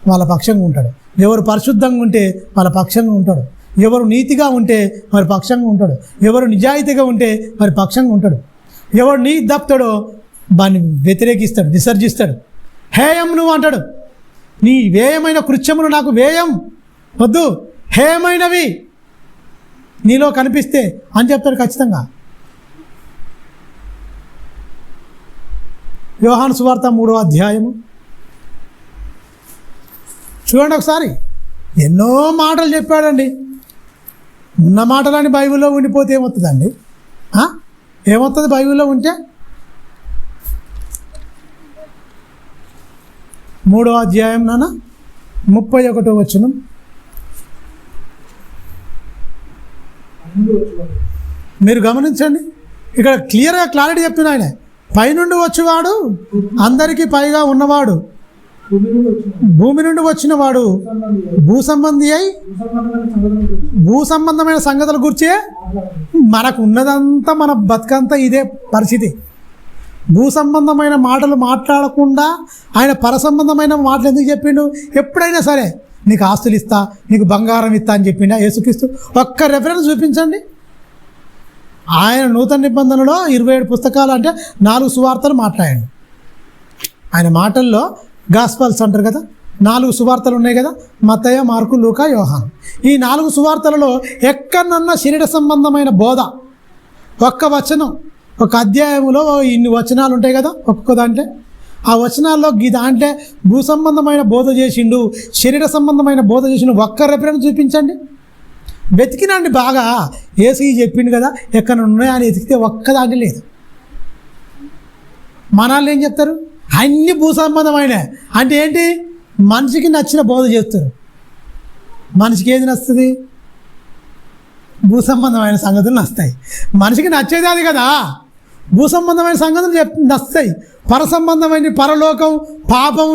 A: వాళ్ళ పక్షంగా ఉంటాడు, ఎవరు పరిశుద్ధంగా ఉంటే వాళ్ళ పక్షంగా ఉంటాడు, ఎవరు నీతిగా ఉంటే మరి పక్షంగా ఉంటాడు, ఎవరు నిజాయితీగా ఉంటే మరి పక్షంగా ఉంటాడు. ఎవరు నీ దప్తాడో వాడిని వ్యతిరేకిస్తాడు, విసర్జిస్తాడు. హేయం నువ్వు అంటాడు. నీ వేయమైన కృత్యములు నాకు వేయం వద్దు, హేయమైనవి నీలో కనిపిస్తే అని చెప్తాడు ఖచ్చితంగా. యోహాను సువార్త 3వ అధ్యాయము చూడండి ఒకసారి. ఎన్నో మాటలు చెప్పాడండి. ఉన్న మాటలని బైబిల్లో ఉండిపోతే ఏమవుతుందండి? ఏమవుతుంది బైబిల్లో ఉంటే? 3వ అధ్యాయం 31వ వచనం. మీరు గమనించండి, ఇక్కడ క్లియర్గా క్లారిటీ చెప్తున్నా. ఆయన పైనుండి వచ్చేవాడు, అందరికీ పైగా ఉన్నవాడు, భూమి నుండి వచ్చినవాడు, భూ సంబంధమైన సంగతుల గురించే. మనకు ఉన్నదంతా మన బతుకంతా ఇదే పరిస్థితి. భూ సంబంధమైన మాటలు మాట్లాడకుండా ఆయన పరసంబంధమైన మాటలు ఎందుకు చెప్పిండు? ఎప్పుడైనా సరే నీకు ఆస్తులు ఇస్తా, నీకు బంగారం ఇస్తా అని చెప్పిండా యేసుక్రీస్తు? ఒక్క రెఫరెన్స్ చూపించండి. ఆయన నూతన నిబంధనలో 27 పుస్తకాలు అంటే 4 సువార్తలు మాట్లాడండి. ఆయన మాటల్లో గాస్పల్స్ అంటారు కదా, 4 సువార్తలు ఉన్నాయి కదా, మత్తయి, మార్కు, లూకా, యోహాను. ఈ 4 సువార్తలలో ఎక్కడన్నా శరీర సంబంధమైన బోధ ఒక్క వచనం, ఒక అధ్యాయంలో ఇన్ని వచనాలు ఉంటాయి కదా ఒక్కొక్క దాంట్లో, ఆ వచనాల్లో ఈ దాంట్లో భూ సంబంధమైన బోధ చేసిండు, శరీర సంబంధమైన బోధ చేసిండు, ఒక్క రెఫరెన్స్ చూపించండి. వెతికినండి బాగా. ఏసీ చెప్పిండు కదా ఎక్కడ ఉన్నాయని వెతికితే ఒక్క దాంట్లో లేదు. మనాళ్ళు ఏం చెప్తారు? అన్ని భూ సంబంధమైన అంటే ఏంటి? మనిషికి నచ్చిన బోధ చేస్తారు. మనిషికి ఏది నచ్చుతుంది? భూ సంబంధమైన సంగతులు నచ్చుతాయి. మనిషికి నచ్చేది అది కదా, భూ సంబంధమైన సంగతులు నచ్చుతాయి. పర సంబంధమైన పరలోకం, పాపం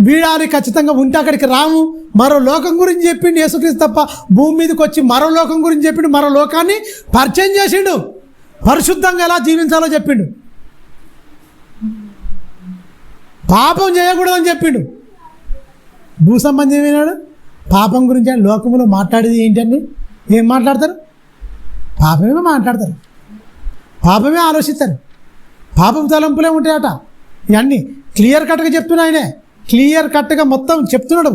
A: వీడాలి ఖచ్చితంగా ఉంటే అక్కడికి రాము. మరో లోకం గురించి చెప్పిండు యేసుక్రీస్తు తప్ప. భూమి మీదకి వచ్చి మరో లోకం గురించి చెప్పిండు, మరో లోకాన్ని పరిచయం చేసిండు, పరిశుద్ధంగా ఎలా జీవించాలో చెప్పిండు, పాపం చేయకూడదని చెప్పిండు. భూ సంబంధమైనాడు పాపం గురించి. లోకంలో మాట్లాడేది ఏంటండి? ఏం మాట్లాడతారు? పాపమే మాట్లాడతారు, పాపమే ఆలోచిస్తారు, పాపం తలంపులే ఉంటాయట. ఇవన్నీ క్లియర్ కట్గా చెప్తున్నా, ఆయనే క్లియర్ కట్గా మొత్తం చెప్తున్నాడు.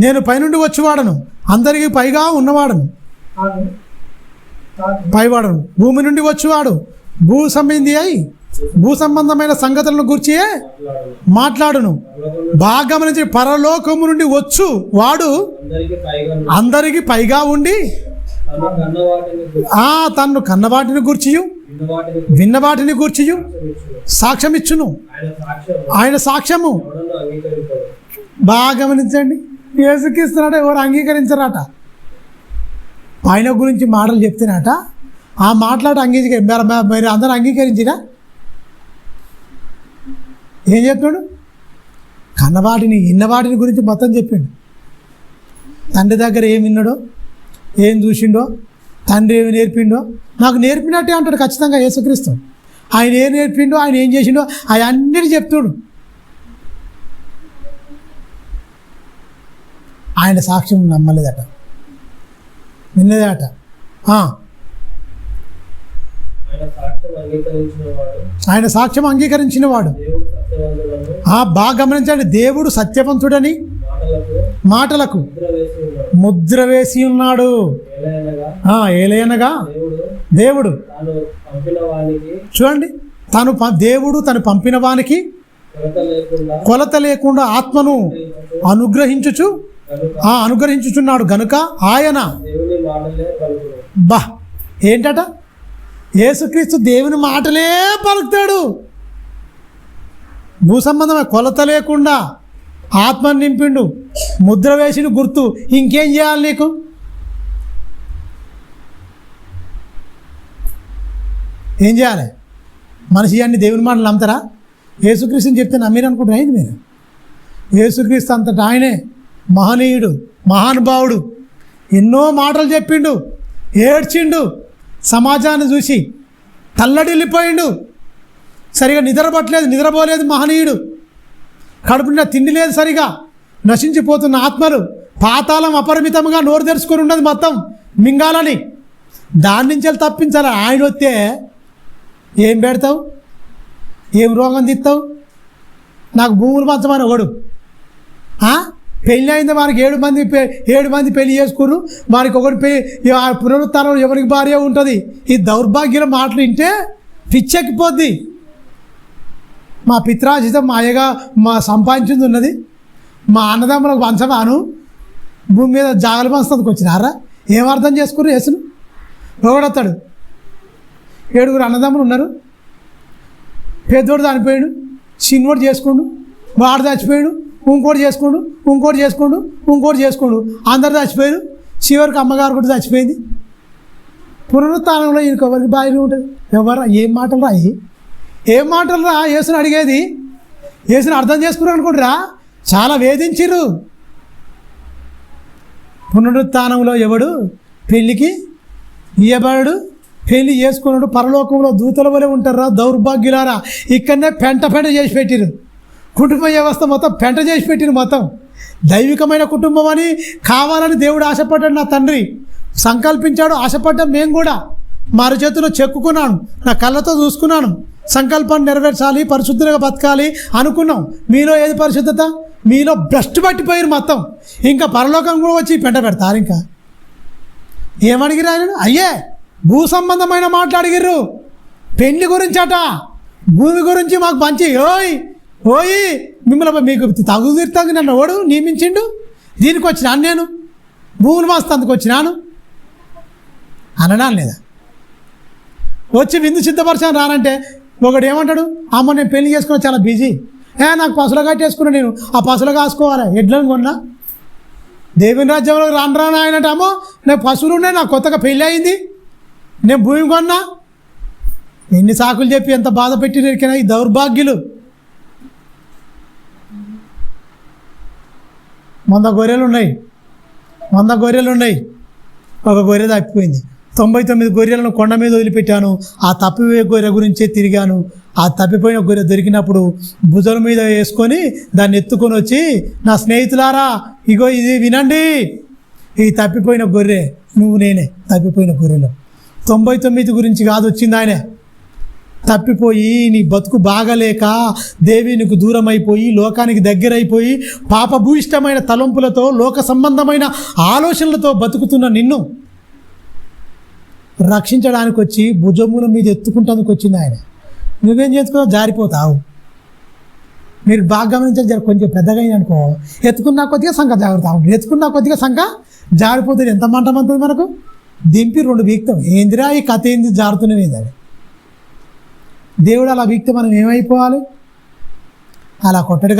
A: నేను పైనుండి వచ్చివాడను, అందరికీ పైగా ఉన్నవాడను, పైవాడను, భూమి నుండి వచ్చివాడు, భూ సంబంధమైన సంగతులను గురించి మాట్లాడును. బాగా గమనించి, పరలోకము నుండి వచ్చు వాడు అందరికీ పైగా ఉండి తన్ను కన్నవాటిని గూర్చియు విన్నవాటిని గూర్చియు సాక్ష్యం ఇచ్చును. ఆయన సాక్ష్యము బాగా గమనించండి, యేసుక్రీస్తునాట ఎవరు అంగీకరించరాట. ఆయన గురించి మాటలు చెప్తేనట ఆ మాట్లాట మీరు అందరూ అంగీకరించినా? ఏం చెప్పాడు? కన్నవాటిని ఇన్నవాటిని గురించి మొత్తం చెప్పిండు. తండ్రి దగ్గర ఏం విన్నాడో, ఏం చూసిండో, తండ్రి ఏమి నేర్పిండో నాకు నేర్పినట్టే అంటాడు ఖచ్చితంగా యేసుక్రీస్తు. ఆయన ఏం నేర్పిండో, ఆయన ఏం చేసిండో అవన్నీ చెప్తాడు. ఆయన సాక్ష్యం నమ్మలేదట, విన్నదేట. ఆయన సాక్ష్యం అంగీకరించిన వాడు బాగా గమనించండి, దేవుడు సత్యవంతుడని మాటలకు ముద్ర వేసి ఉన్నాడు. ఏలయనగా దేవుడు చూడండి, దేవుడు తను పంపిన వానికి కొలత లేకుండా ఆత్మను అనుగ్రహించుచున్నాడు గనుక ఆయన ఏంటట, యేసుక్రీస్తు దేవుని మాటలే పలుకుతాడు. భూసంబంధమైన కొలత లేకుండా ఆత్మను నింపిండు, ముద్ర వేసిన గుర్తు. ఇంకేం చేయాలి నీకు? ఏం చేయాలి? మనిషి అన్ని దేవుని మాటలు నమ్ముతారా? యేసుక్రీస్తుని చెప్తే నమ్మీరు అనుకుంటారు. అయింది మీరు. యేసుక్రీస్తు అంతటా ఆయనే మహనీయుడు, మహానుభావుడు. ఎన్నో మాటలు చెప్పిండు, ఏడ్చిండు, సమాజాన్ని చూసి తల్లడిల్లిపోయిండు. సరిగా నిద్రపోలేదు మహనీయుడు. కడుపున తిండి లేదు సరిగా, నశించిపోతున్న ఆత్మలు, పాతాళం అపరిమితంగా నోరు తెరుచుకొని ఉన్నది మొత్తం మింగాలని. దాని నుంచి తప్పించాలి. ఆయన వస్తే ఏం పెడతావు? ఏం రోగం తీస్తావు? నాకు భూములు పంచమని ఒకడు పెళ్ళి అయింది, వారికి 7 మంది పెళ్లి చేసుకున్నారు. వారికి ఒకటి పునరుత్థానం ఎవరికి భార్య ఉంటుంది. ఈ దౌర్భాగ్యం మాటలు వింటే పిచ్చెక్కిపోద్ది. మా పిత్రాజితం మా అయ్యగా సంపాదించింది ఉన్నది, మా అన్నదమ్ములకు పంచమాను, భూమి మీద జాగలు పంచడానికి వచ్చినారా? ఏం అర్థం చేసుకున్నారు? యేసును ఒకడొస్తాడు, 7 అన్నదమ్ములు ఉన్నారు, పెద్దోడు చనిపోయాడు, చిన్నోడు చేసుకోండు, వాడు చచ్చిపోయాడు, ఇంకోటి చేసుకోండు, అందరు చచ్చిపోయారు. చివరికి అమ్మగారు కూడా చచ్చిపోయింది. పునరుత్థానంలో ఈయనకి ఎవరికి బాగా ఉంటుంది? ఏం మాటలు రా యేసుని అడిగేది? యేసుని అర్థం చేసుకున్నారు అనుకుంటారా? చాలా వేధించిర్రు. పునరుత్థానంలో ఎవడు పెళ్ళికి ఇయ్యబడు, పెళ్ళి చేసుకున్నాడు, పరలోకంలో దూతల వలె ఉంటారా? దౌర్భాగ్యులారా, ఇక్కడనే పెంట చేసి పెట్టిరు. కుటుంబ వ్యవస్థ మొత్తం పెంట చేసి పెట్టిరు. మొత్తం దైవికమైన కుటుంబం అని కావాలని దేవుడు ఆశపడ్డాడు. నా తండ్రి సంకల్పించాడు, ఆశపడ్డాం. మేము కూడా మారు చేతిలో చెక్కుకున్నాను, నా కళ్ళతో చూసుకున్నాను. సంకల్పాన్ని నెరవేర్చాలి, పరిశుద్ధంగా బతకాలి అనుకున్నాం. మీలో ఏది పరిశుద్ధత? మీలో భ్రష్టు పట్టిపోయారు మొత్తం. ఇంకా పరలోకం కూడా వచ్చి పెంట పెడతారు. ఇంకా ఏమడిగిరా? అయ్యే భూ సంబంధమైన మాటలు అడిగిర్రు. పెళ్లి గురించట, భూమి గురించి మాకు మంచి ఓయి మిమ్మల్ని మీకు తగు తీర్థంగా నన్ను ఓడు నియమించిండు. దీనికి వచ్చినాను, నేను భూములు మాస్తందుకు వచ్చినాను అనడాను లేదా? వచ్చి విందు సిద్ధపరచాను రానంటే ఒకడు ఏమంటాడు? అమ్మ నేను పెళ్లి చేసుకున్నా, చాలా బిజీ, నాకు పసులు కట్టేసుకున్నా, నేను ఆ పసులు కాసుకోవాలి, ఎడ్లను కొన్నా, దేవుని రాజ్యంలో రాను ఆయనంటే, అమ్మో నేను పశువులు ఉన్నాయి, నాకు కొత్తగా పెళ్ళి అయింది, నేను భూమి కొన్నా. ఎన్ని సాకులు చెప్పి ఎంత బాధ పెట్టి నిరికినా ఈ దౌర్భాగ్యులు. 100 గొర్రెలు ఉన్నాయి, ఒక గొర్రె తప్పిపోయింది. 99 గొర్రెలను కొండ మీద వదిలిపెట్టాను. ఆ తప్పిపోయే గొర్రె గురించే తిరిగాను. ఆ తప్పిపోయిన గొర్రె దొరికినప్పుడు భుజం మీద వేసుకొని దాన్ని ఎత్తుకొని వచ్చి, నా స్నేహితులారా ఇగో ఇది వినండి, ఈ తప్పిపోయిన గొర్రె నువ్వు నేనే. తప్పిపోయిన గొర్రెలో 99 గురించి కాదు వచ్చింది ఆయన. తప్పిపోయి నీ బతుకు బాగలేక దేవునికి దూరం అయిపోయి లోకానికి దగ్గరైపోయి పాపభూయిష్టమైన తలంపులతో లోక సంబంధమైన ఆలోచనలతో బతుకుతున్న నిన్ను రక్షించడానికి వచ్చి భుజముల మీద ఎత్తుకుంటానికి వచ్చింది ఆయన. నువ్వేం చేసుకున్నావు? జారిపోతావు. మీరు బాగా గమనించాలి, కొంచెం పెద్దగా అయిందనుకో, ఎత్తుకున్నా కొద్దిగా సంఖ జాగ్రత్త, ఎత్తుకున్నా కొద్దిగా సంఖ జారిపోతుంది. ఎంత మంటమంటుంది మనకు. దింపి 2 వీక్తాం. ఏందిరా ఈ కథ ఏంది, జారుతూనే అది. దేవుడు అలా వీక్తే మనం ఏమైపోవాలి? అలా కొట్టడు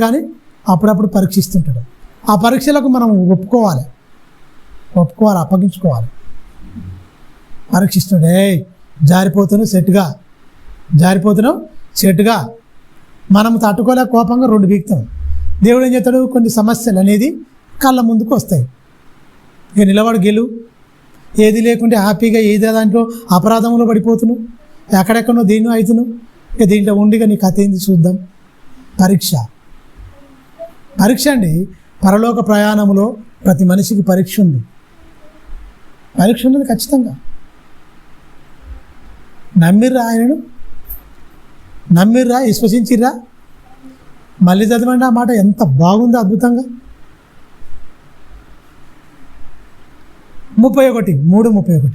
A: కానీ అప్పుడప్పుడు పరీక్షిస్తుంటాడు. ఆ పరీక్షలకు మనం ఒప్పుకోవాలి, అప్పగించుకోవాలి. పరీక్షిస్తుండే, జారిపోతున్నావు సెట్గా మనం తట్టుకోలేక కోపంగా 2 వీక్తాం. దేవుడు ఏం చేస్తాడు? కొన్ని సమస్యలు అనేది కళ్ళ ముందుకు వస్తాయి. ఇక నిలబడి గెలువు, ఏది లేకుంటే హ్యాపీగా ఏదో దాంట్లో అపరాధంలో పడిపోతున్నావు, ఎక్కడెక్కడో దీన్ని అవుతున్నావు. ఇక దీంట్లో ఉండిగా నీ కథ ఏంది చూద్దాం. పరీక్ష అండి. పరలోక ప్రయాణంలో ప్రతి మనిషికి పరీక్ష ఉంది ఖచ్చితంగా. నమ్మిర్రా ఆయనను? విశ్వసించిర్రా? మళ్ళీ చదవండి ఆ మాట, ఎంత బాగుందో అద్భుతంగా. 3:31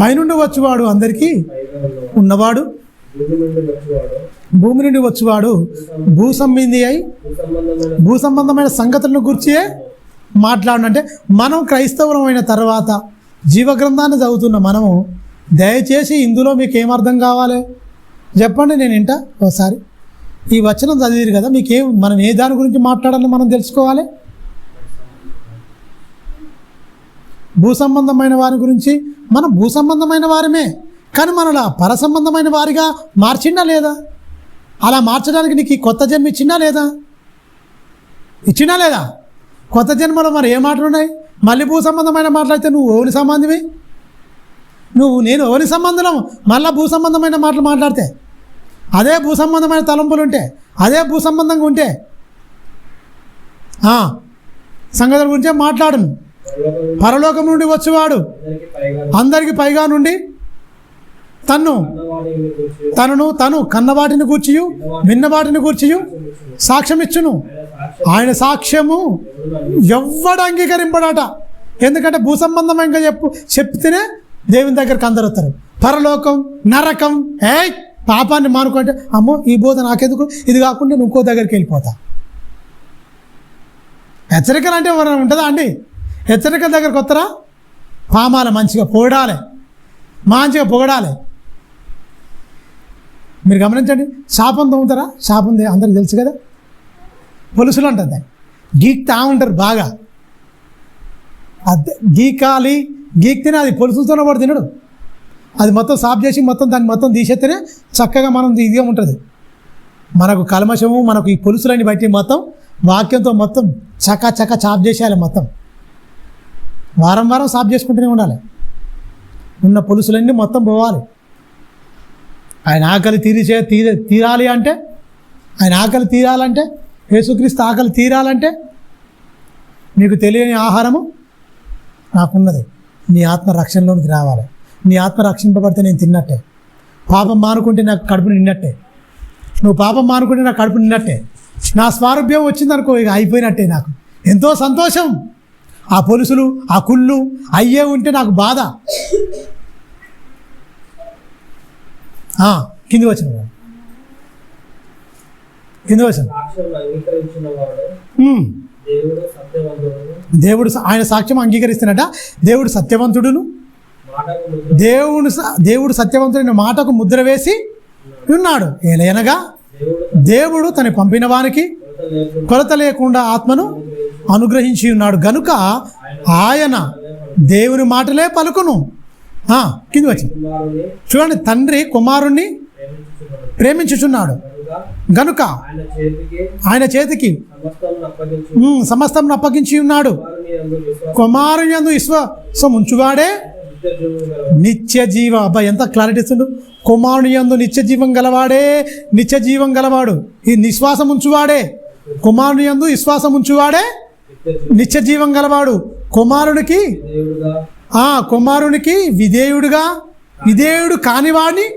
A: పైనుండి వచ్చువాడు అందరికీ ఉన్నవాడు, భూమి నుండి వచ్చువాడు భూ సంబంధమైన సంగతులను గురించి మాట్లాడంటే, మనం క్రైస్తవులమైన తర్వాత జీవగ్రంథాన్ని చదువుతున్న మనము దయచేసి ఇందులో మీకు ఏమర్థం కావాలి చెప్పండి, నేను వింటా. ఒకసారి ఈ వచనం చదివారు కదా, మనం ఏ దాని గురించి మాట్లాడాలని మనం తెలుసుకోవాలి. భూ సంబంధమైన వారి గురించి. మనం భూ సంబంధమైన వారమే, కానీ మనలా పర సంబంధమైన వారిగా మార్చిండా లేదా? అలా మార్చడానికి నీకు కొత్త జన్మ ఇచ్చిందా లేదా? కొత్త జన్మలో మరి ఏ మాటలు ఉన్నాయి? మళ్ళీ భూ సంబంధమైన మాట్లాడితే నువ్వు ఓని సంబంధమే, నేను ఓని సంబంధం. మళ్ళీ భూ సంబంధమైన మాటలు మాట్లాడితే, అదే భూ సంబంధమైన తలంపులు ఉంటే, అదే భూ సంబంధంగా ఉంటే సంగతుల గురించే మాట్లాడను. పరలోకం నుండి వచ్చేవాడు అందరికి పైగా నుండి తను కన్నవాటిని గూర్చియు విన్నవాటిని గూర్చియు సాక్ష్యం ఇచ్చును. ఆయన సాక్ష్యము ఎవ్వడు అంగీకరింపడట. ఎందుకంటే భూ సంబంధంగా చెప్తేనే దేవుని దగ్గరికి అందరు వస్తారు. పరలోకం, నరకం, పాపాన్ని మానుకుంటే అమ్మో ఈ బోధ నాకెందుకు, ఇది కాకుండా నువ్వు ఇంకో దగ్గరికి వెళ్ళిపోతా. హెచ్చరికలు అంటే ఎవరైనా ఉంటుందా అండి? హెచ్చరికల దగ్గరకు వస్తారా? పామాల మంచిగా పొగడాలి. మీరు గమనించండి, శాపం తోముతారా? శాపం అందరికి తెలుసు కదా, పొలుసులు అంటుంది. గీక్తా ఉంటారు బాగా. గీక్తేనే అది పొలుసులతోనే వాడు తినడు. అది మొత్తం సాఫ్ చేసి దాన్ని మొత్తం తీసేస్తేనే చక్కగా మనం ఇదిగా ఉంటుంది. మనకు కల్మషము, మనకు ఈ పొలుసులని బట్టి మొత్తం వాక్యంతో మొత్తం చక్క చాప్ చేసేయాలి. మొత్తం వారం సాఫ్ చేసుకుంటూనే ఉండాలి. ఉన్న పొలుసులన్నీ మొత్తం పోవాలి. ఆయన ఆకలి తీరాలి అంటే, ఆయన ఆకలి తీరాలంటే, యేసుక్రీస్తు ఆకలి తీరాలంటే మీకు తెలియని ఆహారము నాకున్నది. నీ ఆత్మ రక్షణలోనికి రావాలి. నీ ఆత్మ రక్షింపబడితే నేను తిన్నట్టే. పాపం మానుకుంటే నాకు కడుపు నిన్నట్టే. నువ్వు పాపం మానుకుంటే నాకు కడుపు నిన్నట్టే. నా స్వారూప్యం వచ్చిందనుకో, ఇక అయిపోయినట్టే. నాకు ఎంతో సంతోషం. ఆ పొలుసులు, ఆ కుళ్ళు అయ్యే ఉంటే నాకు బాధ. కింది వచ్చిన దేవుడు ఆయన సాక్ష్యం అంగీకరిస్తున్నట. దేవుడు సత్యవంతుడును, దేవుడు సత్యవంతుడైన మాటకు ముద్ర వేసి ఉన్నాడు. ఏలయనగా దేవుడు తను పంపిన వానికి కొరత లేకుండా ఆత్మను అనుగ్రహించి ఉన్నాడు గనుక ఆయన దేవుని మాటలే పలుకును. కింది వచ్చి చూడండి, తండ్రి కుమారుణ్ణి ప్రేమించుచున్నాడు గనుక ఆయన చేతికి సమస్తం అప్పగించి ఉన్నాడు. కుమారుని యందు విశ్వాసం ఉంచువాడే నిత్య జీవ. అబ్బా ఎంత క్లారిటీ ఇస్తుండు. కుమారుని యందు నిత్య జీవం గలవాడే నిత్య జీవం గలవాడు. ఈ నిశ్వాసం ఉంచువాడే కుమారుని యందు విశ్వాసం ఉంచువాడే నిత్య జీవం గలవాడు. కుమారునికి విధేయుడు కానివాడిని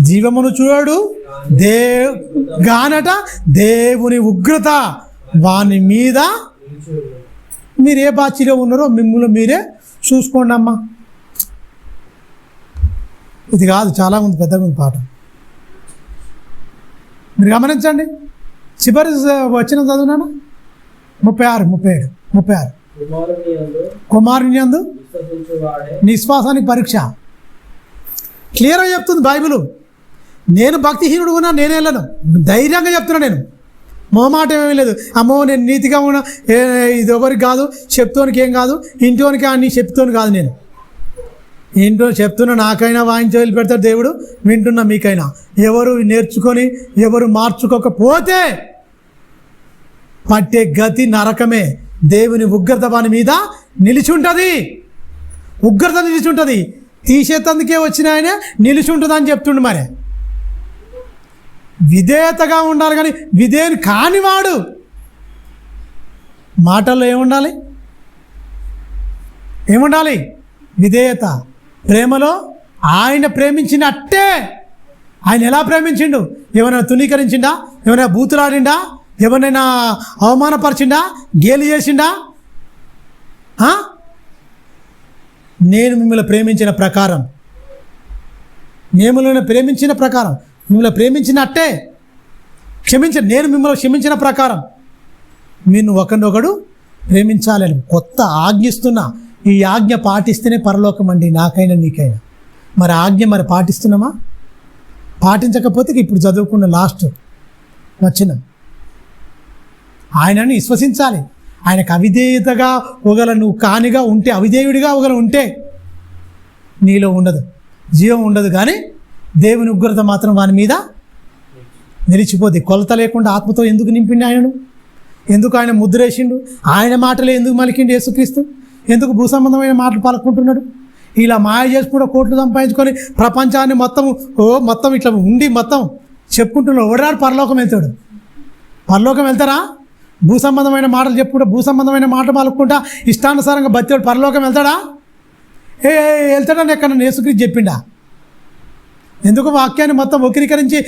A: జీవమును చూడడు. గానట దేవుని ఉగ్రత వాని మీద. మీరు ఏ బాధ్యలో ఉన్నారో మిమ్మల్ని మీరే చూసుకోండి అమ్మా. ఇది కాదు, చాలా ఉంది, పెద్దగా ఉంది పాట. మీరు గమనించండి. చివరి వచ్చిన చదువునాను 36 కుమారుని యందు నిశ్వాసానికి పరీక్ష. క్లియర్గా చెప్తుంది బైబిల్. నేను భక్తిహీనుడు ఉన్నా, నేనే వెళ్ళను, ధైర్యంగా చెప్తున్నా. నేను మొహమాట ఏమీ లేదు. అమ్మో నేను నీతిగా ఉన్నా, ఇది ఎవరికి కాదు, చెప్తోనికి ఏం కాదు, ఇంటికి అన్ని చెప్తోని కాదు. నేను ఇంట్లో చెప్తున్నా, నాకైనా వాయించి వదిలిపెడతాడు దేవుడు, వింటున్నా మీకైనా. ఎవరు నేర్చుకొని ఎవరు మార్చుకోకపోతే పట్టే గతి నరకమే. దేవుని ఉగ్రత వాని మీద నిలిచి ఉంటుంది. ఉగ్రత నిలిచి ఉంటుంది. తీసేతందుకే వచ్చిన ఆయన నిలిచి ఉంటుంది అని చెప్తుండు. మరి విధేయతగా ఉండాలి, కానీ విధేయుని కానివాడు మాటల్లో ఏముండాలి? విధేయత. ప్రేమలో ఆయన ప్రేమించినట్టే. ఆయన ఎలా ప్రేమించిండు? ఏమైనా తునీకరించిండా? ఏమైనా బూతులాడిండా? ఎవరినైనా అవమానపరిచిండా? గేలి చేసిండా? నేను మిమ్మల్ని ప్రేమించిన ప్రకారం, మిమ్మల్ని ప్రేమించినట్టే నేను మిమ్మల్ని క్షమించిన ప్రకారం మీరు ఒకరినొకడు ప్రేమించాలని కొత్త ఆజ్ఞిస్తున్నా. ఈ ఆజ్ఞ పాటిస్తేనే పరలోకం అండి, నాకైనా నీకైనా. మరి ఆజ్ఞ పాటిస్తున్నామా? పాటించకపోతే ఇప్పుడు చదువుకున్న లాస్ట్ వచనం, ఆయనను విశ్వసించాలి. ఆయనకు అవిధేయతగా నువ్వు కానిగా ఉంటే, అవిధేయుడిగా ఉంటే నీలో ఉండదు, జీవం ఉండదు. కానీ దేవుని ఉగ్రత మాత్రం వాని మీద నిలిచిపోద్ది. కొలత లేకుండా ఆత్మతో ఎందుకు నింపిండి ఆయనను? ఎందుకు ఆయన ముద్రేసిండు? ఆయన మాటలే ఎందుకు మలికిండు యేసుక్రీస్తు? ఎందుకు భూసంబంధమైన మాటలు పలుకుంటున్నాడు? ఇలా మాయ చేసి కూడా కోట్లు సంపాదించుకొని ప్రపంచాన్ని మొత్తం ఇట్లా ఉండి మొత్తం చెప్పుకుంటున్నాడు. ఎవడాడు పరలోకం వెళ్తారా? భూసంబంధమైన మాటలు చెప్పుకుంటా, భూసంబంధమైన మాటలు పలుకుంటా ఇష్టానుసారంగా బతివాడు పరలోకం వెళ్తాడా? వెళ్తాడని ఎక్కడ యేసుక్రీస్తు చెప్పిండా? ఎందుకు వాక్యాన్ని మొత్తం వక్రీకరించి,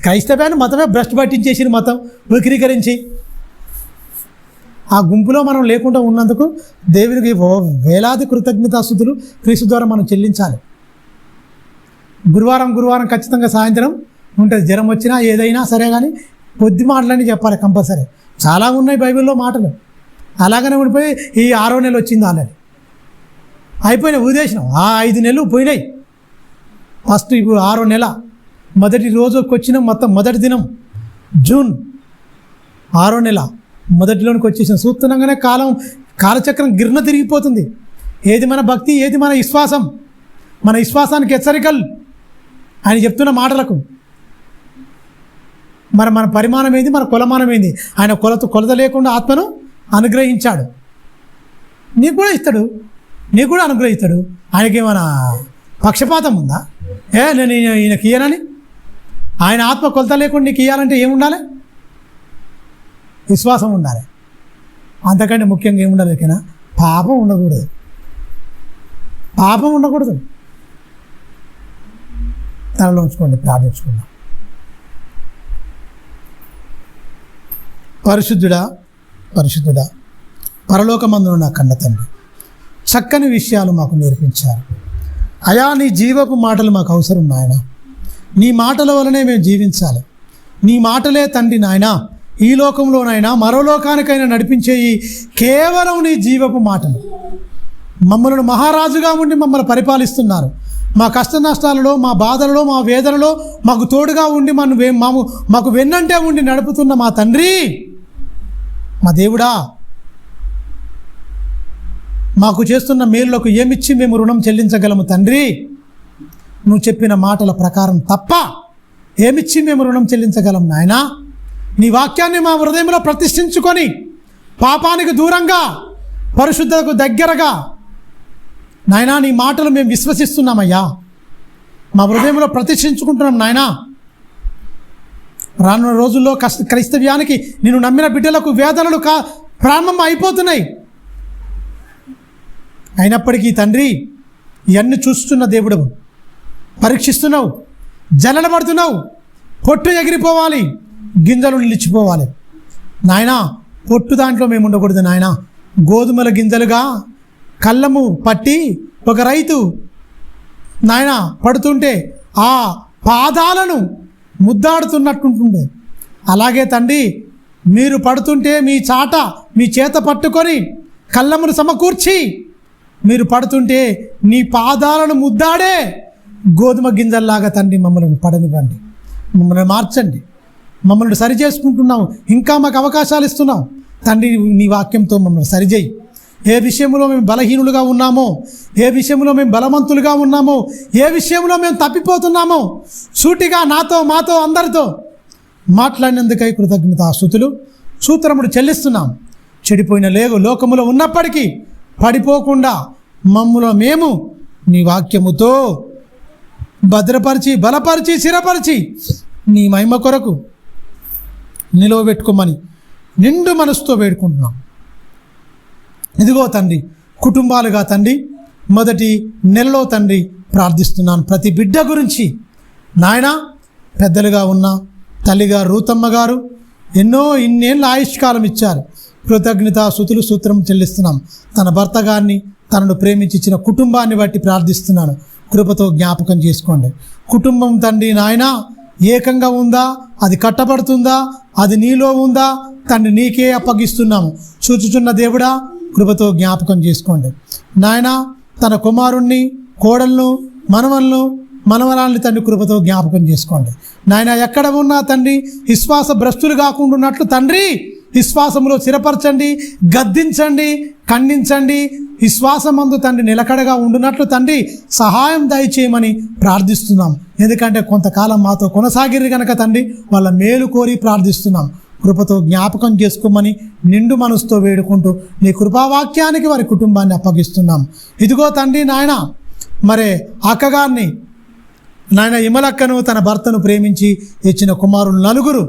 A: క్రైస్తవాన్ని మతమే భ్రష్టు పట్టించేసి మొత్తం వక్రీకరించి ఆ గుంపులో మనం లేకుండా ఉన్నందుకు దేవునికి వేలాది కృతజ్ఞతాస్తుతులు క్రీస్తు ద్వారా మనం చెల్లించాలి. గురువారం ఖచ్చితంగా సాయంత్రం ఉంటుంది. జ్వరం వచ్చినా ఏదైనా సరే, కానీ కొద్ది మాటలని చెప్పాలి కంపల్సరీ. చాలా ఉన్నాయి బైబిల్లో మాటలు. అలాగనే ఉండిపోయి ఈ 6వ నెల వచ్చింది ఆల్రెడీ, అయిపోయినాయి ఉద్దేశం. 5 నెలలు పోయినాయి. ఫస్ట్ ఇప్పుడు 6వ నెల మొదటి రోజుకి వచ్చిన మొత్తం మొదటి దినం జూన్ 6వ నెల మొదటిలోనికి వచ్చేసిన. చూస్తున్నాగానే కాలచక్రం గిర్న తిరిగిపోతుంది. ఏది మన భక్తి, ఏది మన విశ్వాసం? మన విశ్వాసానికి హెచ్చరికలు ఆయన చెప్తున్న మాటలకు. మరి మన పరిమాణం ఏంది, మన కొలమానం ఏంది? ఆయన కొలత లేకుండా ఆత్మను అనుగ్రహించాడు. నీకు కూడా ఇస్తాడు, నీకు కూడా అనుగ్రహిస్తాడు. ఆయనకేమైనా పక్షపాతం ఉందా? నేను ఈయనకి ఇయ్యనని? ఆయన ఆత్మ కొలత లేకుండా నీకు ఇయ్యాలంటే ఏముండాలి? విశ్వాసం ఉండాలి. అంతకంటే ముఖ్యంగా ఏముండాలి? ఎక్కడైనా పాపం ఉండకూడదు. తనలో ఉంచుకోండి, ప్రార్థించుకుందాం. పరిశుద్ధుడా పరలోకమందున నా కన్న తండ్రి, చక్కని విషయాలు మాకు నేర్పించారు అయా. నీ జీవపు మాటలు మాకు అవసరం నాయన. నీ మాటల వలనే మేము జీవించాలి. నీ మాటలే తండ్రి నాయన ఈ లోకంలోనైనా మరో లోకానికైనా నడిపించేయి కేవలం నీ జీవపు మాటలు. మమ్మల్ని మహారాజుగా ఉండి మమ్మల్ని పరిపాలిస్తున్నారు. మా కష్ట నష్టాలలో, మా బాధలలో, మా వేదనలో మాకు తోడుగా ఉండి మాకు వెన్నంటే ఉండి నడుపుతున్న మా తండ్రి, మా దేవుడా, మాకు చేస్తున్న మేలులకు ఏమిచ్చి మేము రుణం చెల్లించగలము తండ్రి? నువ్వు చెప్పిన మాటల ప్రకారం తప్ప ఏమిచ్చి మేము రుణం చెల్లించగలం నాయనా? నీ వాక్యాన్ని మా హృదయంలో ప్రతిష్ఠించుకొని పాపానికి దూరంగా, పరిశుద్ధతకు దగ్గరగా నాయనా నీ మాటలు మేము విశ్వసిస్తున్నామయ్యా, మా హృదయంలో ప్రతిష్ఠించుకుంటున్నాం నాయనా. రానున్న రోజుల్లో క్రైస్తవ్యానికి నేను నమ్మిన బిడ్డలకు వేదనలు ప్రారంభం అయిపోతున్నాయి. అయినప్పటికీ తండ్రి ఇవన్నీ చూస్తున్న దేవుడు, పరీక్షిస్తున్నావు, జల్లడబడుతున్నావు. పొట్టు ఎగిరిపోవాలి, గింజలు నిలిచిపోవాలి నాయనా. పొట్టు దాంట్లో మేము ఉండకూడదు నాయన. గోధుమల గింజలుగా కళ్ళము పట్టి ఒక రైతు నాయన పడుతుంటే ఆ పాదాలను ముద్దాడుతున్నట్టుంటుండే. అలాగే తండ్రి మీరు పడుతుంటే మీ చేత పట్టుకొని కళ్ళమును సమకూర్చి మీరు పడుతుంటే నీ పాదాలను ముద్దాడే గోధుమ గింజల్లాగా తండ్రి మమ్మల్ని పడనివ్వండి, మమ్మల్ని మార్చండి, మమ్మల్ని సరి చేసుకుంటున్నాము. ఇంకా మాకు అవకాశాలు ఇస్తున్నావు తండ్రి. నీ వాక్యంతో మమ్మల్ని సరిచేయి. ఏ విషయంలో మేము బలహీనులుగా ఉన్నామో, ఏ విషయంలో మేము బలవంతులుగా ఉన్నామో, ఏ విషయంలో మేము తప్పిపోతున్నామో సూటిగా మాతో అందరితో మాట్లాడినందుకై కృతజ్ఞతాస్తుతులు సూత్రములు చెల్లిస్తున్నాం. చెడిపోయిన లోకములో ఉన్నప్పటికీ పడిపోకుండా మమ్ములో మేము నీ వాక్యముతో భద్రపరిచి బలపరిచి స్థిరపరిచి నీ మహిమ కొరకు నిలవబెట్టుకోమని నిండు మనసుతో వేడుకుంటున్నాం. ఇదిగో తండ్రి కుటుంబాలుగా తండ్రి మొదటి నెలలో తండ్రి ప్రార్థిస్తున్నాను ప్రతి బిడ్డ గురించి నాయన. పెద్దలుగా ఉన్న తల్లిగారు రూతమ్మ గారు ఇన్నేళ్ళ ఆయుష్కాలం ఇచ్చారు. కృతజ్ఞతాస్తుతులు సూత్రం చెల్లిస్తున్నాం. తన భర్త గారిని తనను ప్రేమించి ఇచ్చిన కుటుంబాన్ని బట్టి ప్రార్థిస్తున్నాను. కృపతో జ్ఞాపకం చేసుకోండి. కుటుంబం తండ్రి నాయన ఏకంగా ఉందా, అది కట్టబడుతుందా, అది నీలో ఉందా తండ్రి నీకే అప్పగిస్తున్నాము. చూచుచున్న దేవుడా కృపతో జ్ఞాపకం చేసుకోండి నాయన. తన కుమారుణ్ణి, కోడలను, మనవరాల్ని తండ్రి కృపతో జ్ఞాపకం చేసుకోండి నాయన. ఎక్కడ ఉన్నా తండ్రి విశ్వాస భ్రష్టులు కాకుండా ఉన్నట్లు తండ్రి విశ్వాసంలో స్థిరపరచండి, గద్దించండి, ఖండించండి. విశ్వాసమందు తండ్రి నిలకడగా ఉండునట్లు తండ్రి సహాయం దయచేయమని ప్రార్థిస్తున్నాం. ఎందుకంటే కొంతకాలం మాతో కొనసాగిరి కనుక తండ్రి వాళ్ళ మేలు కోరి ప్రార్థిస్తున్నాం. కృపతో జ్ఞాపకం చేసుకోమని నిండు మనసుతో వేడుకుంటూ నీ కృపావాక్యానికి వారి కుటుంబాన్ని అప్పగిస్తున్నాం. ఇదిగో తండ్రి నాయన మరే అక్కగారిని నాయన ఇమలక్కను తన భర్తను ప్రేమించి ఇచ్చిన కుమారులు 4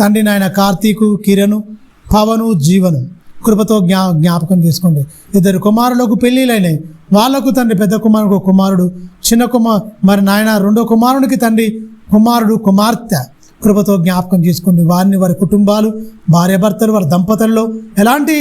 A: తండ్రి నాయన కార్తీకు, కిరణు, పవను, జీవను కృపతో జ్ఞాపకం చేసుకోండి. 2 కుమారులకు పెళ్ళిళ్ళైనాయి. వాళ్ళకు తండ్రి పెద్ద కుమారుడు కుమారుడు, చిన్న మరి నాయన 2వ కుమారునికి తండ్రి కుమారుడు కుమార్తె కృపతో జ్ఞాపకం చేసుకోండి. వారిని వారి కుటుంబాలు, భార్యాభర్తలు, వారి దంపతుల్లో ఎలాంటి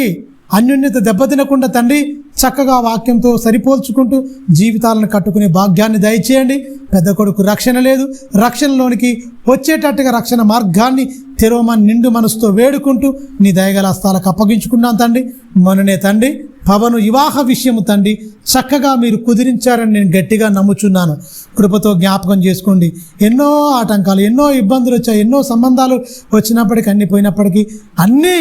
A: అన్యోన్యత దెబ్బతినకుండా తండ్రి చక్కగా వాక్యంతో సరిపోల్చుకుంటూ జీవితాలను కట్టుకునే భాగ్యాన్ని దయచేయండి. పెద్ద కొడుకు రక్షణ లేదు, రక్షణలోనికి వచ్చేటట్టుగా రక్షణ మార్గాన్ని తెరవమని నిండు మనసుతో వేడుకుంటూ నీ దయగల హస్తాలకు అప్పగించుకున్నాను తండ్రి. మొన్ననే తండ్రి పవను వివాహ విషయము తండ్రి చక్కగా మీరు కుదిరించారని నేను గట్టిగా నమ్ముచున్నాను. కృపతో జ్ఞాపకం చేసుకోండి. ఎన్నో ఆటంకాలు, ఎన్నో ఇబ్బందులు వచ్చాయి, ఎన్నో సంబంధాలు వచ్చినప్పటికీ అన్ని పోయినప్పటికీ అన్నీ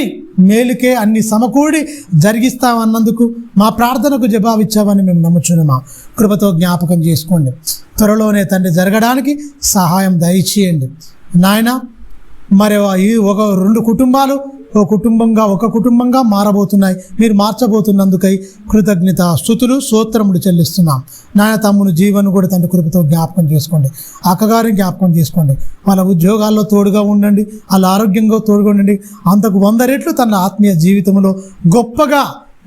A: మేలుకే అన్ని సమకూడి జరిగిస్తామన్నందుకు మా ప్రార్థనకు జవాబిచ్చామని మేము నమ్ముచున్నామా. కృపతో జ్ఞాపకం చేసుకోండి. త్వరలోనే తండ్రి జరగడానికి సహాయం దయచేయండి నాయన. మరి ఒక 2 కుటుంబాలు ఒక కుటుంబంగా మారబోతున్నాయి. మీరు మార్చబోతున్నందుకై కృతజ్ఞత స్తుతులు స్తోత్రములు చెల్లిస్తున్నాం నాయన. తమ్మును జీవను కూడా తండ్రి కృపతో జ్ఞాపకం చేసుకోండి. అక్కగారిని జ్ఞాపకం చేసుకోండి. వాళ్ళ ఉద్యోగాల్లో తోడుగా ఉండండి, వాళ్ళ ఆరోగ్యంగా తోడుగా ఉండండి. అంతకు 100 రెట్లు తన ఆత్మీయ జీవితంలో గొప్పగా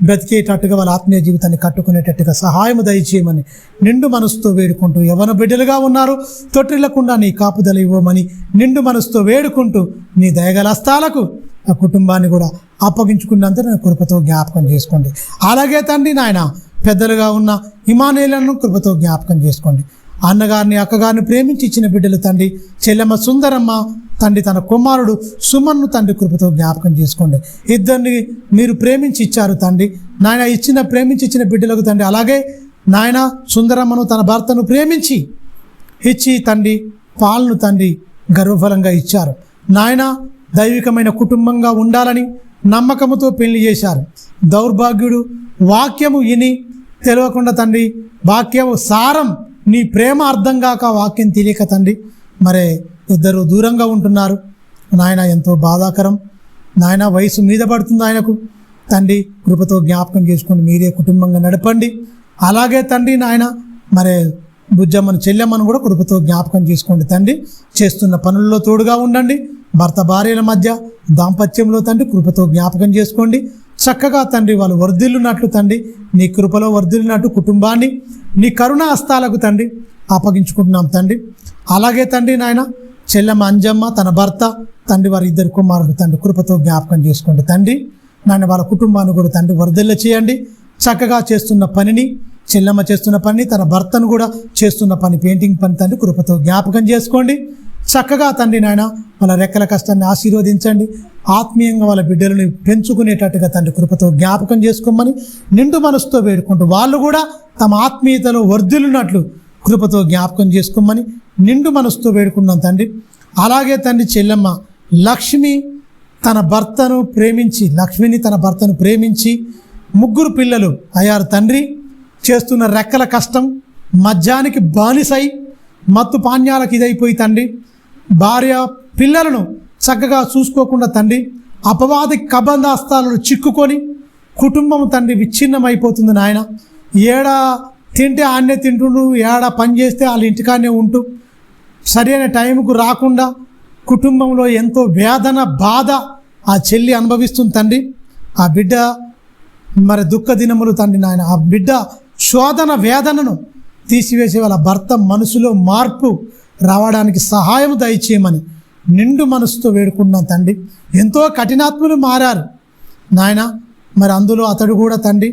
A: బ్రతికేటట్టుగా వాళ్ళ ఆత్మీయ జీవితాన్ని కట్టుకునేటట్టుగా సహాయం దయచేయమని నిండు మనసుతో వేడుకుంటూ యవ్వన బిడ్డలుగా ఉన్నారు తొట్టిల్లకుండా నీ కాపుదల ఇవ్వమని నిండు మనసుతో వేడుకుంటూ నీ దయగల హస్తాలకు ఆ కుటుంబాన్ని కూడా అప్పగించుకున్నంత నా కృపతో జ్ఞాపకం చేసుకోండి. అలాగే తండ్రి నాయన పెద్దలుగా ఉన్న ఇమానుయేలును కృపతో జ్ఞాపకం చేసుకోండి. అన్నగారిని అక్కగారిని ప్రేమించి ఇచ్చిన బిడ్డలు తండ్రి చెల్లెమ్మ సుందరమ్మ తండ్రి తన కుమారుడు సుమన్ను తండ్రి కృపతో జ్ఞాపకం చేసుకోండి. 2 మీరు ప్రేమించి ఇచ్చారు తండ్రి నాయన. ప్రేమించి ఇచ్చిన బిడ్డలకు తండ్రి అలాగే నాయన సుందరమ్మను తన భర్తను ప్రేమించి ఇచ్చి తండ్రి పాలను తండ్రి గర్వఫలంగా ఇచ్చారు నాయన. దైవికమైన కుటుంబంగా ఉండాలని నమ్మకముతో పెళ్లి చేశారు. దౌర్భాగ్యుడు వాక్యము విని తెలియకుండా తండ్రి వాక్యము సారం నీ ప్రేమ అర్థం కాక వాక్యం తెలియక తండ్రి మరే 2 దూరంగా ఉంటున్నారు నాయన. ఎంతో బాధాకరం నాయన. వయసు మీద పడుతుంది ఆయనకు తండ్రి. కృపతో జ్ఞాపకం చేసుకొని మీరే కుటుంబంగా నడపండి. అలాగే తండ్రి నాయన మరి బుజ్జమ్మను చెల్లెమ్మను కూడా కృపతో జ్ఞాపకం చేసుకోండి తండ్రి. చేస్తున్న పనుల్లో తోడుగా ఉండండి. భర్త భార్యల మధ్య దాంపత్యంలో తండ్రి కృపతో జ్ఞాపకం చేసుకోండి. చక్కగా తండ్రి వాళ్ళు వర్ధిల్లున్నట్లు తండ్రి నీ కృపలో వర్ధిల్లినట్టు కుటుంబాన్ని నీ కరుణ హస్తాలకు తండ్రి అప్పగించుకుంటున్నాం తండ్రి. అలాగే తండ్రి నాయన చెల్లెమ్మ అంజమ్మ తన భర్త తండ్రి వారి ఇద్దరు కుమారుడు తండ్రి కృపతో జ్ఞాపకం చేసుకోండి తండ్రి. నాయన వాళ్ళ కుటుంబాన్ని కూడా తండ్రి వర్ధిల్ల చేయండి. చక్కగా చేస్తున్న పనిని చెల్లెమ్మ చేస్తున్న పని తన భర్తను కూడా చేస్తున్న పని పెయింటింగ్ పని తండ్రి కృపతో జ్ఞాపకం చేసుకోండి. చక్కగా తండ్రి నాయన వాళ్ళ రెక్కల కష్టాన్ని ఆశీర్వదించండి. ఆత్మీయంగా వాళ్ళ బిడ్డలను పెంచుకునేటట్టుగా తండ్రి కృపతో జ్ఞాపకం చేసుకోమని నిండు మనసుతో వేడుకుంటూ వాళ్ళు కూడా తమ ఆత్మీయతలో వర్ధిల్లున్నట్లు కృపతో జ్ఞాపకం చేసుకోమని నిండు మనసుతో వేడుకున్నాం తండ్రి. అలాగే తండ్రి చెల్లెమ్మ లక్ష్మిని తన భర్తను ప్రేమించి 3 పిల్లలు అయ్యారు తండ్రి. చేస్తున్న రెక్కల కష్టం మద్యానికి బానిసై మత్తు పానీయాలకు ఇదైపోయి తండ్రి భార్య పిల్లలను చక్కగా చూసుకోకుండా తండ్రి అపవాది కబంధాస్తాలను చిక్కుకొని కుటుంబం తండ్రి విచ్ఛిన్నమైపోతుంది నాయన. ఏడా తింటే ఆన్నే తింటుండు, ఏడా పని చేస్తే వాళ్ళ ఇంటికానే ఉంటూ సరైన టైంకు రాకుండా కుటుంబంలో ఎంతో వేదన బాధ ఆ చెల్లి అనుభవిస్తుంది తండ్రి. ఆ బిడ్డ మరి దుఃఖ దినములు తండ్రి నాయన ఆ బిడ్డ శోధన వేదనను తీసివేసే వాళ్ళ భర్త మనసులో మార్పు రావడానికి సహాయం దయచేయమని నిండు మనసుతో వేడుకున్నాం తండ్రి. ఎంతో కఠినాత్ములు మారారు నాయన. మరి అందులో అతడు కూడా తండ్రి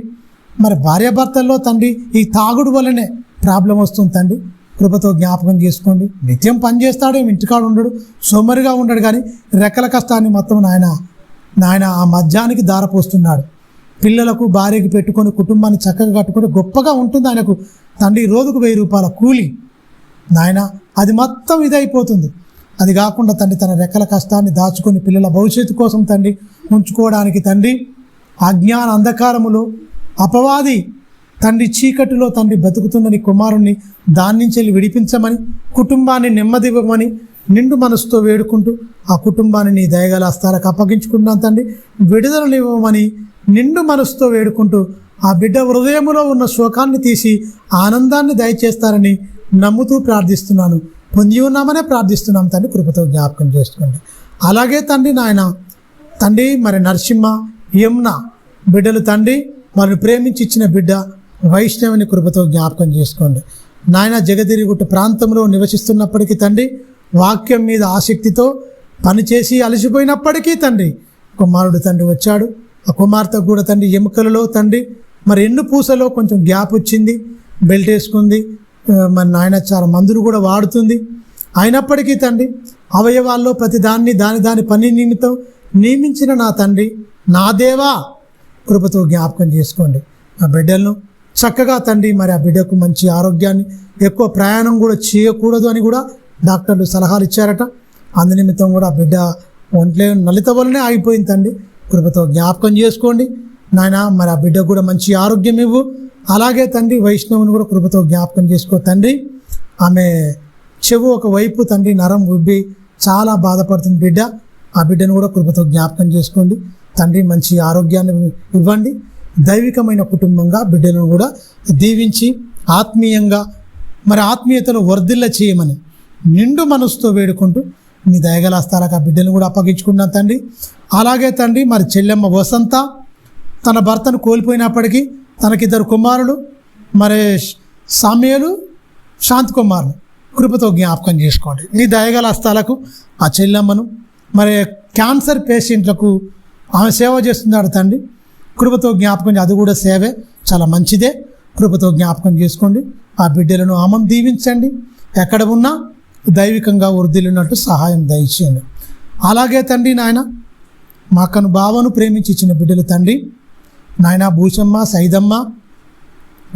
A: మరి భార్యాభర్తల్లో తండ్రి ఈ తాగుడు వల్లనే ప్రాబ్లం వస్తుంది తండ్రి. కృపతో జ్ఞాపకం చేసుకోండి. నిత్యం పని చేస్తాడు, ఇంటికాడు ఉండడు, సోమరిగా ఉండడు, కానీ రెక్కల కష్టాన్ని మొత్తం నాయన ఆ మద్యానికి దారపోస్తున్నాడు. పిల్లలకు భార్యకి పెట్టుకొని కుటుంబాన్ని చక్కగా కట్టుకొని గొప్పగా ఉంటుంది ఆయనకు తండ్రి. రోజుకు 1000 రూపాయల కూలి నాయన, అది మొత్తం ఇదైపోతుంది. అది కాకుండా తండ్రి తన రెక్కల కష్టాన్ని దాచుకొని పిల్లల భవిష్యత్తు కోసం తండ్రి ఉంచుకోవడానికి తండ్రి అజ్ఞాన అంధకారములో అపవాది తండ్రి చీకటిలో తండ్రి బతుకుతున్న నీ కుమారుణ్ణి దాని నుంచి వెళ్ళి విడిపించమని కుటుంబాన్ని నెమ్మదివ్వమని నిండు మనసుతో వేడుకుంటూ ఆ కుటుంబాన్ని నీ దయగల హస్తాలకు అప్పగించుకుంటున్నాను తండ్రి. విడుదలనివ్వమని నిండు మనసుతో వేడుకుంటూ ఆ బిడ్డ హృదయములో ఉన్న శోకాన్ని తీసి ఆనందాన్ని దయచేస్తారని నమ్ముతూ ప్రార్థిస్తున్నాను. పొంది ఉన్నామనే ప్రార్థిస్తున్నాం తండ్రి. కృపతో జ్ఞాపకం చేసుకోండి. అలాగే తండ్రి నాయన తండ్రి మరి నరసింహ యమున బిడ్డలు తండ్రి వారిని ప్రేమించి ఇచ్చిన బిడ్డ వైష్ణవిని కృపతో జ్ఞాపకం చేసుకోండి నాయన. జగదిరిగుట్ట ప్రాంతంలో నివసిస్తున్నప్పటికీ తండ్రి వాక్యం మీద ఆసక్తితో పనిచేసి అలసిపోయినప్పటికీ తండ్రి కుమారుడు తండ్రి వచ్చాడు. ఆ కుమార్తెకు కూడా తండ్రి ఎముకలలో తండ్రి మరి ఎన్ను పూసలో కొంచెం గ్యాప్ వచ్చింది, బెల్ట్ వేసుకుంది, మరి నాయన చాలా మందులు కూడా వాడుతుంది. అయినప్పటికీ తండ్రి అవయవాల్లో ప్రతి దాని పని నిమిత్తం నియమించిన నా తండ్రి నా దేవా కృపతో జ్ఞాపకం చేసుకోండి. ఆ బిడ్డలను చక్కగా తండ్రి మరి ఆ బిడ్డకు మంచి ఆరోగ్యాన్ని, ఎక్కువ ప్రయాణం కూడా చేయకూడదు అని కూడా డాక్టర్లు సలహాలు ఇచ్చారట. అందునిమిత్తం కూడా ఆ బిడ్డ ఒంట్లో నలిత వల్లనే ఆగిపోయింది తండ్రి. కృపతో జ్ఞాపకం చేసుకోండి నాయన. మరి ఆ బిడ్డకు కూడా మంచి ఆరోగ్యం ఇవ్వు. అలాగే తండ్రి వైష్ణవుని కూడా కృపతో జ్ఞాపకం చేసుకో తండ్రి. ఆమె చెవు ఒకవైపు తండ్రి నరం ఉబ్బి చాలా బాధపడుతుంది బిడ్డ. ఆ బిడ్డను కూడా కృపతో జ్ఞాపకం చేసుకోండి తండ్రి. మంచి ఆరోగ్యాన్ని ఇవ్వండి. దైవికమైన కుటుంబంగా బిడ్డలను కూడా దీవించి ఆత్మీయంగా మరి ఆత్మీయతను వర్ధిల్ల చేయమని నిండు మనసుతో వేడుకుంటూ మీ దయగల హస్తాలకు ఆ బిడ్డను కూడా అప్పగించుకున్నాను తండ్రి. అలాగే తండ్రి మరి చెల్లెమ్మ వసంత తన భర్తను కోల్పోయినప్పటికీ తనకిద్దరు కుమారులు మరి సామ్యులు, శాంతి కుమారులు కృపతో జ్ఞాపకం చేసుకోండి. నీ దయగల హస్తాలకు ఆ చెల్లెమ్మను మరి క్యాన్సర్ పేషెంట్లకు ఆమె సేవ చేస్తున్నాడు తండ్రి. కృపతో జ్ఞాపకం, అది కూడా సేవే, చాలా మంచిదే. కృపతో జ్ఞాపకం చేసుకోండి. ఆ బిడ్డలను ఆమెను దీవించండి. ఎక్కడ ఉన్నా దైవికంగా వృద్ధిల్లినట్టు సహాయం దయచేయండి. అలాగే తండ్రి నాయన మా అక్కను బావను ప్రేమించి ఇచ్చిన బిడ్డలు తండ్రి నాయన భూషమ్మ, సైదమ్మ,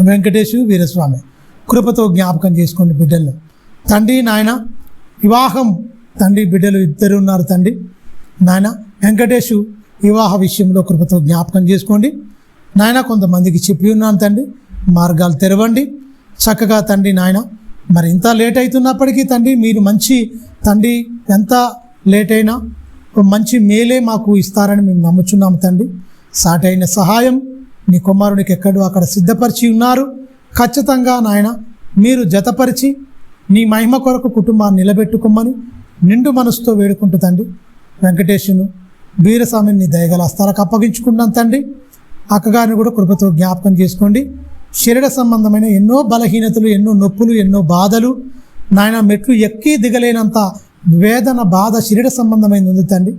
A: వెంకటేశు, వీరస్వామి కృపతో జ్ఞాపకం చేసుకోండి బిడ్డలను తండ్రి నాయన. వివాహం తండ్రి బిడ్డలు 2 ఉన్నారు తండ్రి నాయన. వెంకటేశు వివాహ విషయంలో కృపతో జ్ఞాపకం చేసుకోండి నాయన. కొంతమందికి చెప్పి ఉన్నాను తండ్రి, మార్గాలు తెరవండి చక్కగా తండ్రి నాయన. మరి ఇంత లేట్ అవుతున్నప్పటికీ తండ్రి మీరు మంచి తండ్రి, ఎంత లేట్ అయినా మంచి మేలే మాకు ఇస్తారని మేము నమ్ముచున్నాము తండ్రి. సాటైన సహాయం నీ కుమారునికి ఎక్కడో అక్కడ సిద్ధపరిచి ఉన్నారు. ఖచ్చితంగా నాయన మీరు జతపరిచి నీ మహిమ కొరకు కుటుంబాన్ని నిలబెట్టుకోమని నిండు మనసుతో వేడుకుంటూ తండ్రి వెంకటేశును వీరస్వామిని నీ దయగల హస్తాలకు అప్పగించుకుంటాను తండ్రి. అక్కగారిని కూడా కృపతో జ్ఞాపకం చేసుకోండి. శరీర సంబంధమైన ఎన్నో బలహీనతలు, ఎన్నో నొప్పులు, ఎన్నో బాధలు నాయన, మెట్లు ఎక్కి దిగలేనంత వేదన, బాధ శరీర సంబంధమైనది ఉంది తండ్రి.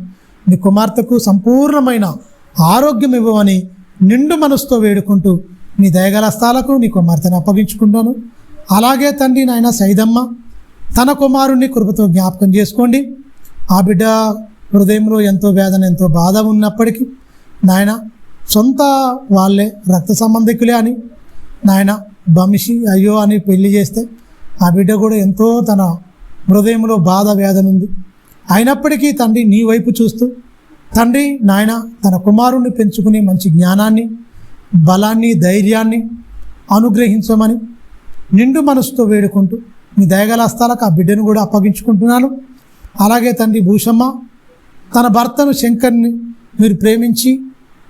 A: నీ కుమార్తెకు సంపూర్ణమైన ఆరోగ్యం ఇవ్వమని నిండు మనసుతో వేడుకుంటూ నీ దయగల హస్తాలకు నీ కుమార్తెను అప్పగించుకుంటాను. అలాగే తండ్రి నాయన సైదమ్మ తన కుమారుణ్ణి కృపతో జ్ఞాపకం చేసుకోండి. ఆ బిడ్డ హృదయంలో ఎంతో వేదన, ఎంతో బాధ ఉన్నప్పటికీ నాయన సొంత వాళ్ళే రక్త సంబంధికులే అని నాయన వంశీ అయ్యో అని పెళ్లి చేస్తే ఆ బిడ్డ కూడా ఎంతో తన హృదయంలో బాధ, వేదన ఉంది. అయినప్పటికీ తండ్రి నీ వైపు చూస్తూ తండ్రి నాయన తన కుమారుణ్ణి పెంచుకునే మంచి జ్ఞానాన్ని, బలాన్ని, ధైర్యాన్ని అనుగ్రహించమని నిండు మనసుతో వేడుకుంటూ నీ దయగల హస్తాలకు ఆ బిడ్డను కూడా అప్పగించుకుంటున్నాను. అలాగే తండ్రి భూషమ్మ తన భర్తను శంకర్ని మీరు ప్రేమించి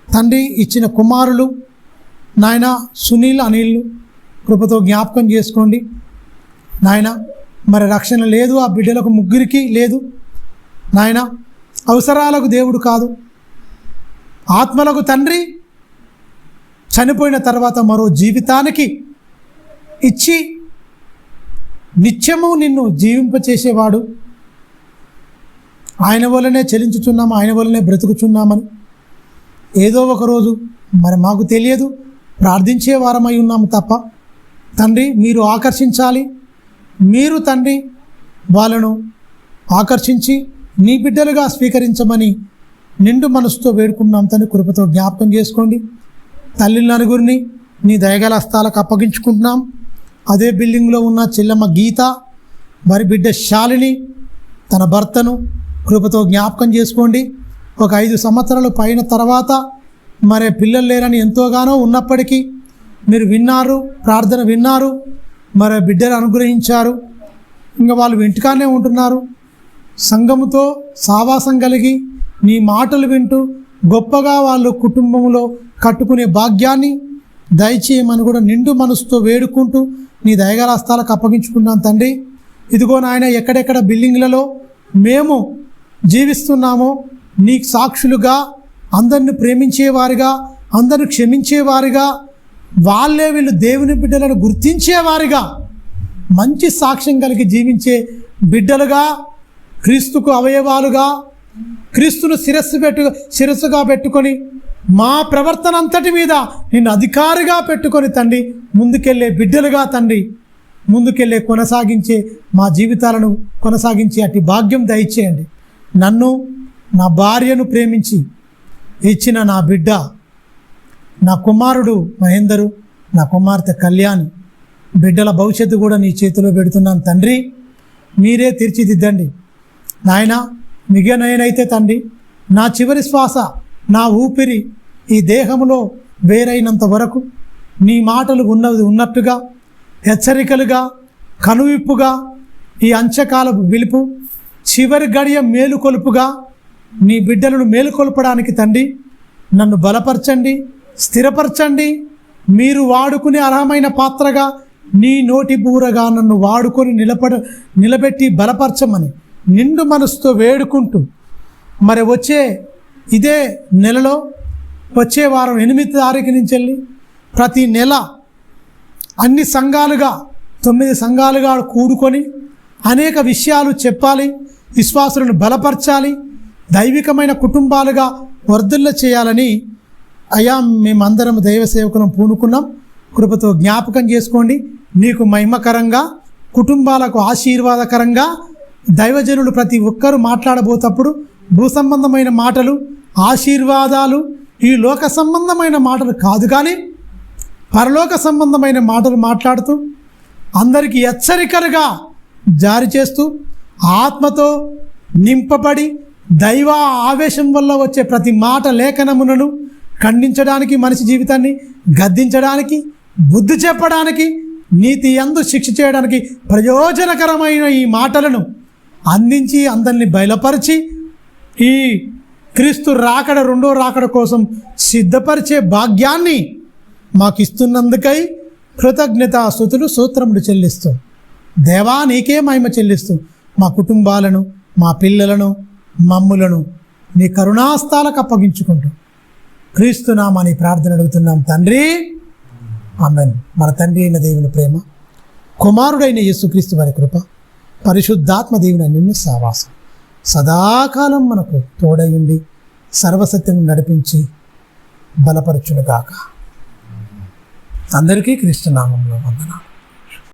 A: తండ్రి ఇచ్చిన కుమారులు నాయన సునీల్, అనిల్ కృపతో జ్ఞాపకం చేసుకోండి నాయన. మరి రక్షణ లేదు ఆ బిడ్డలకు, ముగ్గురికి లేదు నాయన. అవసరాలకు దేవుడు కాదు, ఆత్మలకు తండ్రి. చనిపోయిన తర్వాత మరో జీవితానికి ఇచ్చి నిత్యము నిన్ను జీవింపచేసేవాడు. ఆయన వల్లనే చెలించుచున్నాము, ఆయన వల్లనే బ్రతుకుచున్నామని ఏదో ఒకరోజు మరి మాకు తెలియదు, ప్రార్థించే వారమై ఉన్నాము తప్ప తండ్రి మీరు ఆకర్షించాలి. మీరు తండ్రి వాళ్ళను ఆకర్షించి నీ బిడ్డలుగా స్వీకరించమని నిండు మనసుతో వేడుకున్నాం తండ్రి. కృపతో జ్ఞాపకం చేసుకోండి. తల్లి నలుగురిని నీ దయగల హస్తాలకు అప్పగించుకుంటున్నాం. అదే బిల్డింగ్లో ఉన్న చెల్లెమ్మ గీత, మరి బిడ్డ శాలిని తన భర్తను కృపతో జ్ఞాపకం చేసుకోండి. ఒక 5 సంవత్సరాలు పైన తర్వాత మరి పిల్లలు లేరని ఎంతోగానో ఉన్నప్పటికీ మీరు విన్నారు, ప్రార్థన విన్నారు, మరి బిడ్డలు అనుగ్రహించారు. ఇంకా వాళ్ళు ఇంటికానే ఉంటున్నారు. సంఘముతో సావాసం కలిగి నీ మాటలు వింటూ గొప్పగా వాళ్ళు కుటుంబంలో కట్టుకునే భాగ్యాన్ని దయచేయమని కూడా నిండు మనసుతో వేడుకుంటూ నీ దయగల హస్తాలకు అప్పగించుకున్నాను తండ్రి. ఇదిగో నాయన ఎక్కడెక్కడ బిల్డింగ్లలో మేము జీవిస్తున్నామో నీకు సాక్షులుగా, అందరిని ప్రేమించేవారిగా, అందరిని క్షమించేవారిగా, వాళ్ళే వీళ్ళు దేవుని బిడ్డలను గుర్తించేవారిగా, మంచి సాక్ష్యం కలిగి జీవించే బిడ్డలుగా, క్రీస్తుకు అవయవాలుగా, క్రీస్తును శిరస్సుగా పెట్టుకొని మా ప్రవర్తన అంతటి మీద నిన్ను అధికారిగా పెట్టుకొని తండ్రి ముందుకెళ్ళే బిడ్డలుగా తండ్రి ముందుకెళ్ళే కొనసాగించే మా జీవితాలను కొనసాగించే అట్టి భాగ్యం దయచేయండి. నన్ను, నా భార్యను ప్రేమించి ఇచ్చిన నా బిడ్డ, నా కుమారుడు మహేందరు, నా కుమార్తె కళ్యాణి బిడ్డల భవిష్యత్తు కూడా నీ చేతిలో పెడుతున్నాను తండ్రి. మీరే తీర్చిదిద్దండి నాయన. మిగనైతే తండ్రి నా చివరి శ్వాస, నా ఊపిరి ఈ దేహంలో వేరైనంత వరకు నీ మాటలు ఉన్నట్టుగా, హెచ్చరికలుగా, కనువిప్పుగా, ఈ అంత్యకాలపు పిలుపు, చివరి గడియ మేలుకొలుపుగా నీ బిడ్డలను మేలుకొల్పడానికి తండ్రి నన్ను బలపరచండి, స్థిరపరచండి. మీరు వాడుకునే అర్హమైన పాత్రగా, నీ నోటి బూరగా నన్ను వాడుకొని నిలబెట్టి బలపరచమని నిండు మనసుతో వేడుకుంటూ మరి వచ్చే ఇదే నెలలో వచ్చే వారం 8 తారీఖు నుంచి వెళ్ళి ప్రతి నెల అన్ని సంఘాలుగా 9 సంఘాలుగా కూడుకొని అనేక విషయాలు చెప్పాలి, విశ్వాసులను బలపరచాలి, దైవికమైన కుటుంబాలుగా వర్ధిల్ల చేయాలని అయ్యా మేమందరం దైవ సేవకులను పూనుకున్నాం. కృపతో జ్ఞాపకం చేసుకోండి. నీకు మహిమకరంగా, కుటుంబాలకు ఆశీర్వాదకరంగా దైవజనులు ప్రతి ఒక్కరూ మాట్లాడబోతప్పుడు భూ సంబంధమైన మాటలు, ఆశీర్వాదాలు, ఈ లోక సంబంధమైన మాటలు కాదు కానీ పరలోక సంబంధమైన మాటలు మాట్లాడుతూ అందరికీ హెచ్చరికలుగా జారీ చేస్తూ ఆత్మతో నింపబడి దైవ ఆవేశం వల్ల వచ్చే ప్రతి మాట లేఖనములను ఖండించడానికి, మనిషి జీవితాన్ని గద్దించడానికి, బుద్ధి చెప్పడానికి, నీతి యందు శిక్ష చేయడానికి ప్రయోజనకరమైన ఈ మాటలను అందించి అందరిని బయలుపరిచి ఈ క్రీస్తు రాకడ, రెండో రాకడ కోసం సిద్ధపరిచే భాగ్యాన్ని మాకు ఇస్తున్నందుకై కృతజ్ఞతాస్తుతులు స్తోత్రములు చెల్లిస్తూ, దేవా నీకే మహిమ చెల్లిస్తూ మా కుటుంబాలను, మా పిల్లలను, మమ్ములను నీ కరుణాస్తాలకు అప్పగించుకుంటూ క్రీస్తునామని ప్రార్థన అడుగుతున్నాం తండ్రి, ఆమేన్. మన తండ్రి అయిన దేవుని ప్రేమ, కుమారుడైన యేసుక్రీస్తు వారి కృప, పరిశుద్ధాత్మ దేవుని అన్యోన్య సహవాసం సదాకాలం మనకు తోడయుండి సర్వసత్యం నడిపించి బలపరచునుగాక. అందరికీ క్రీస్తు నామంలో వందనాలు.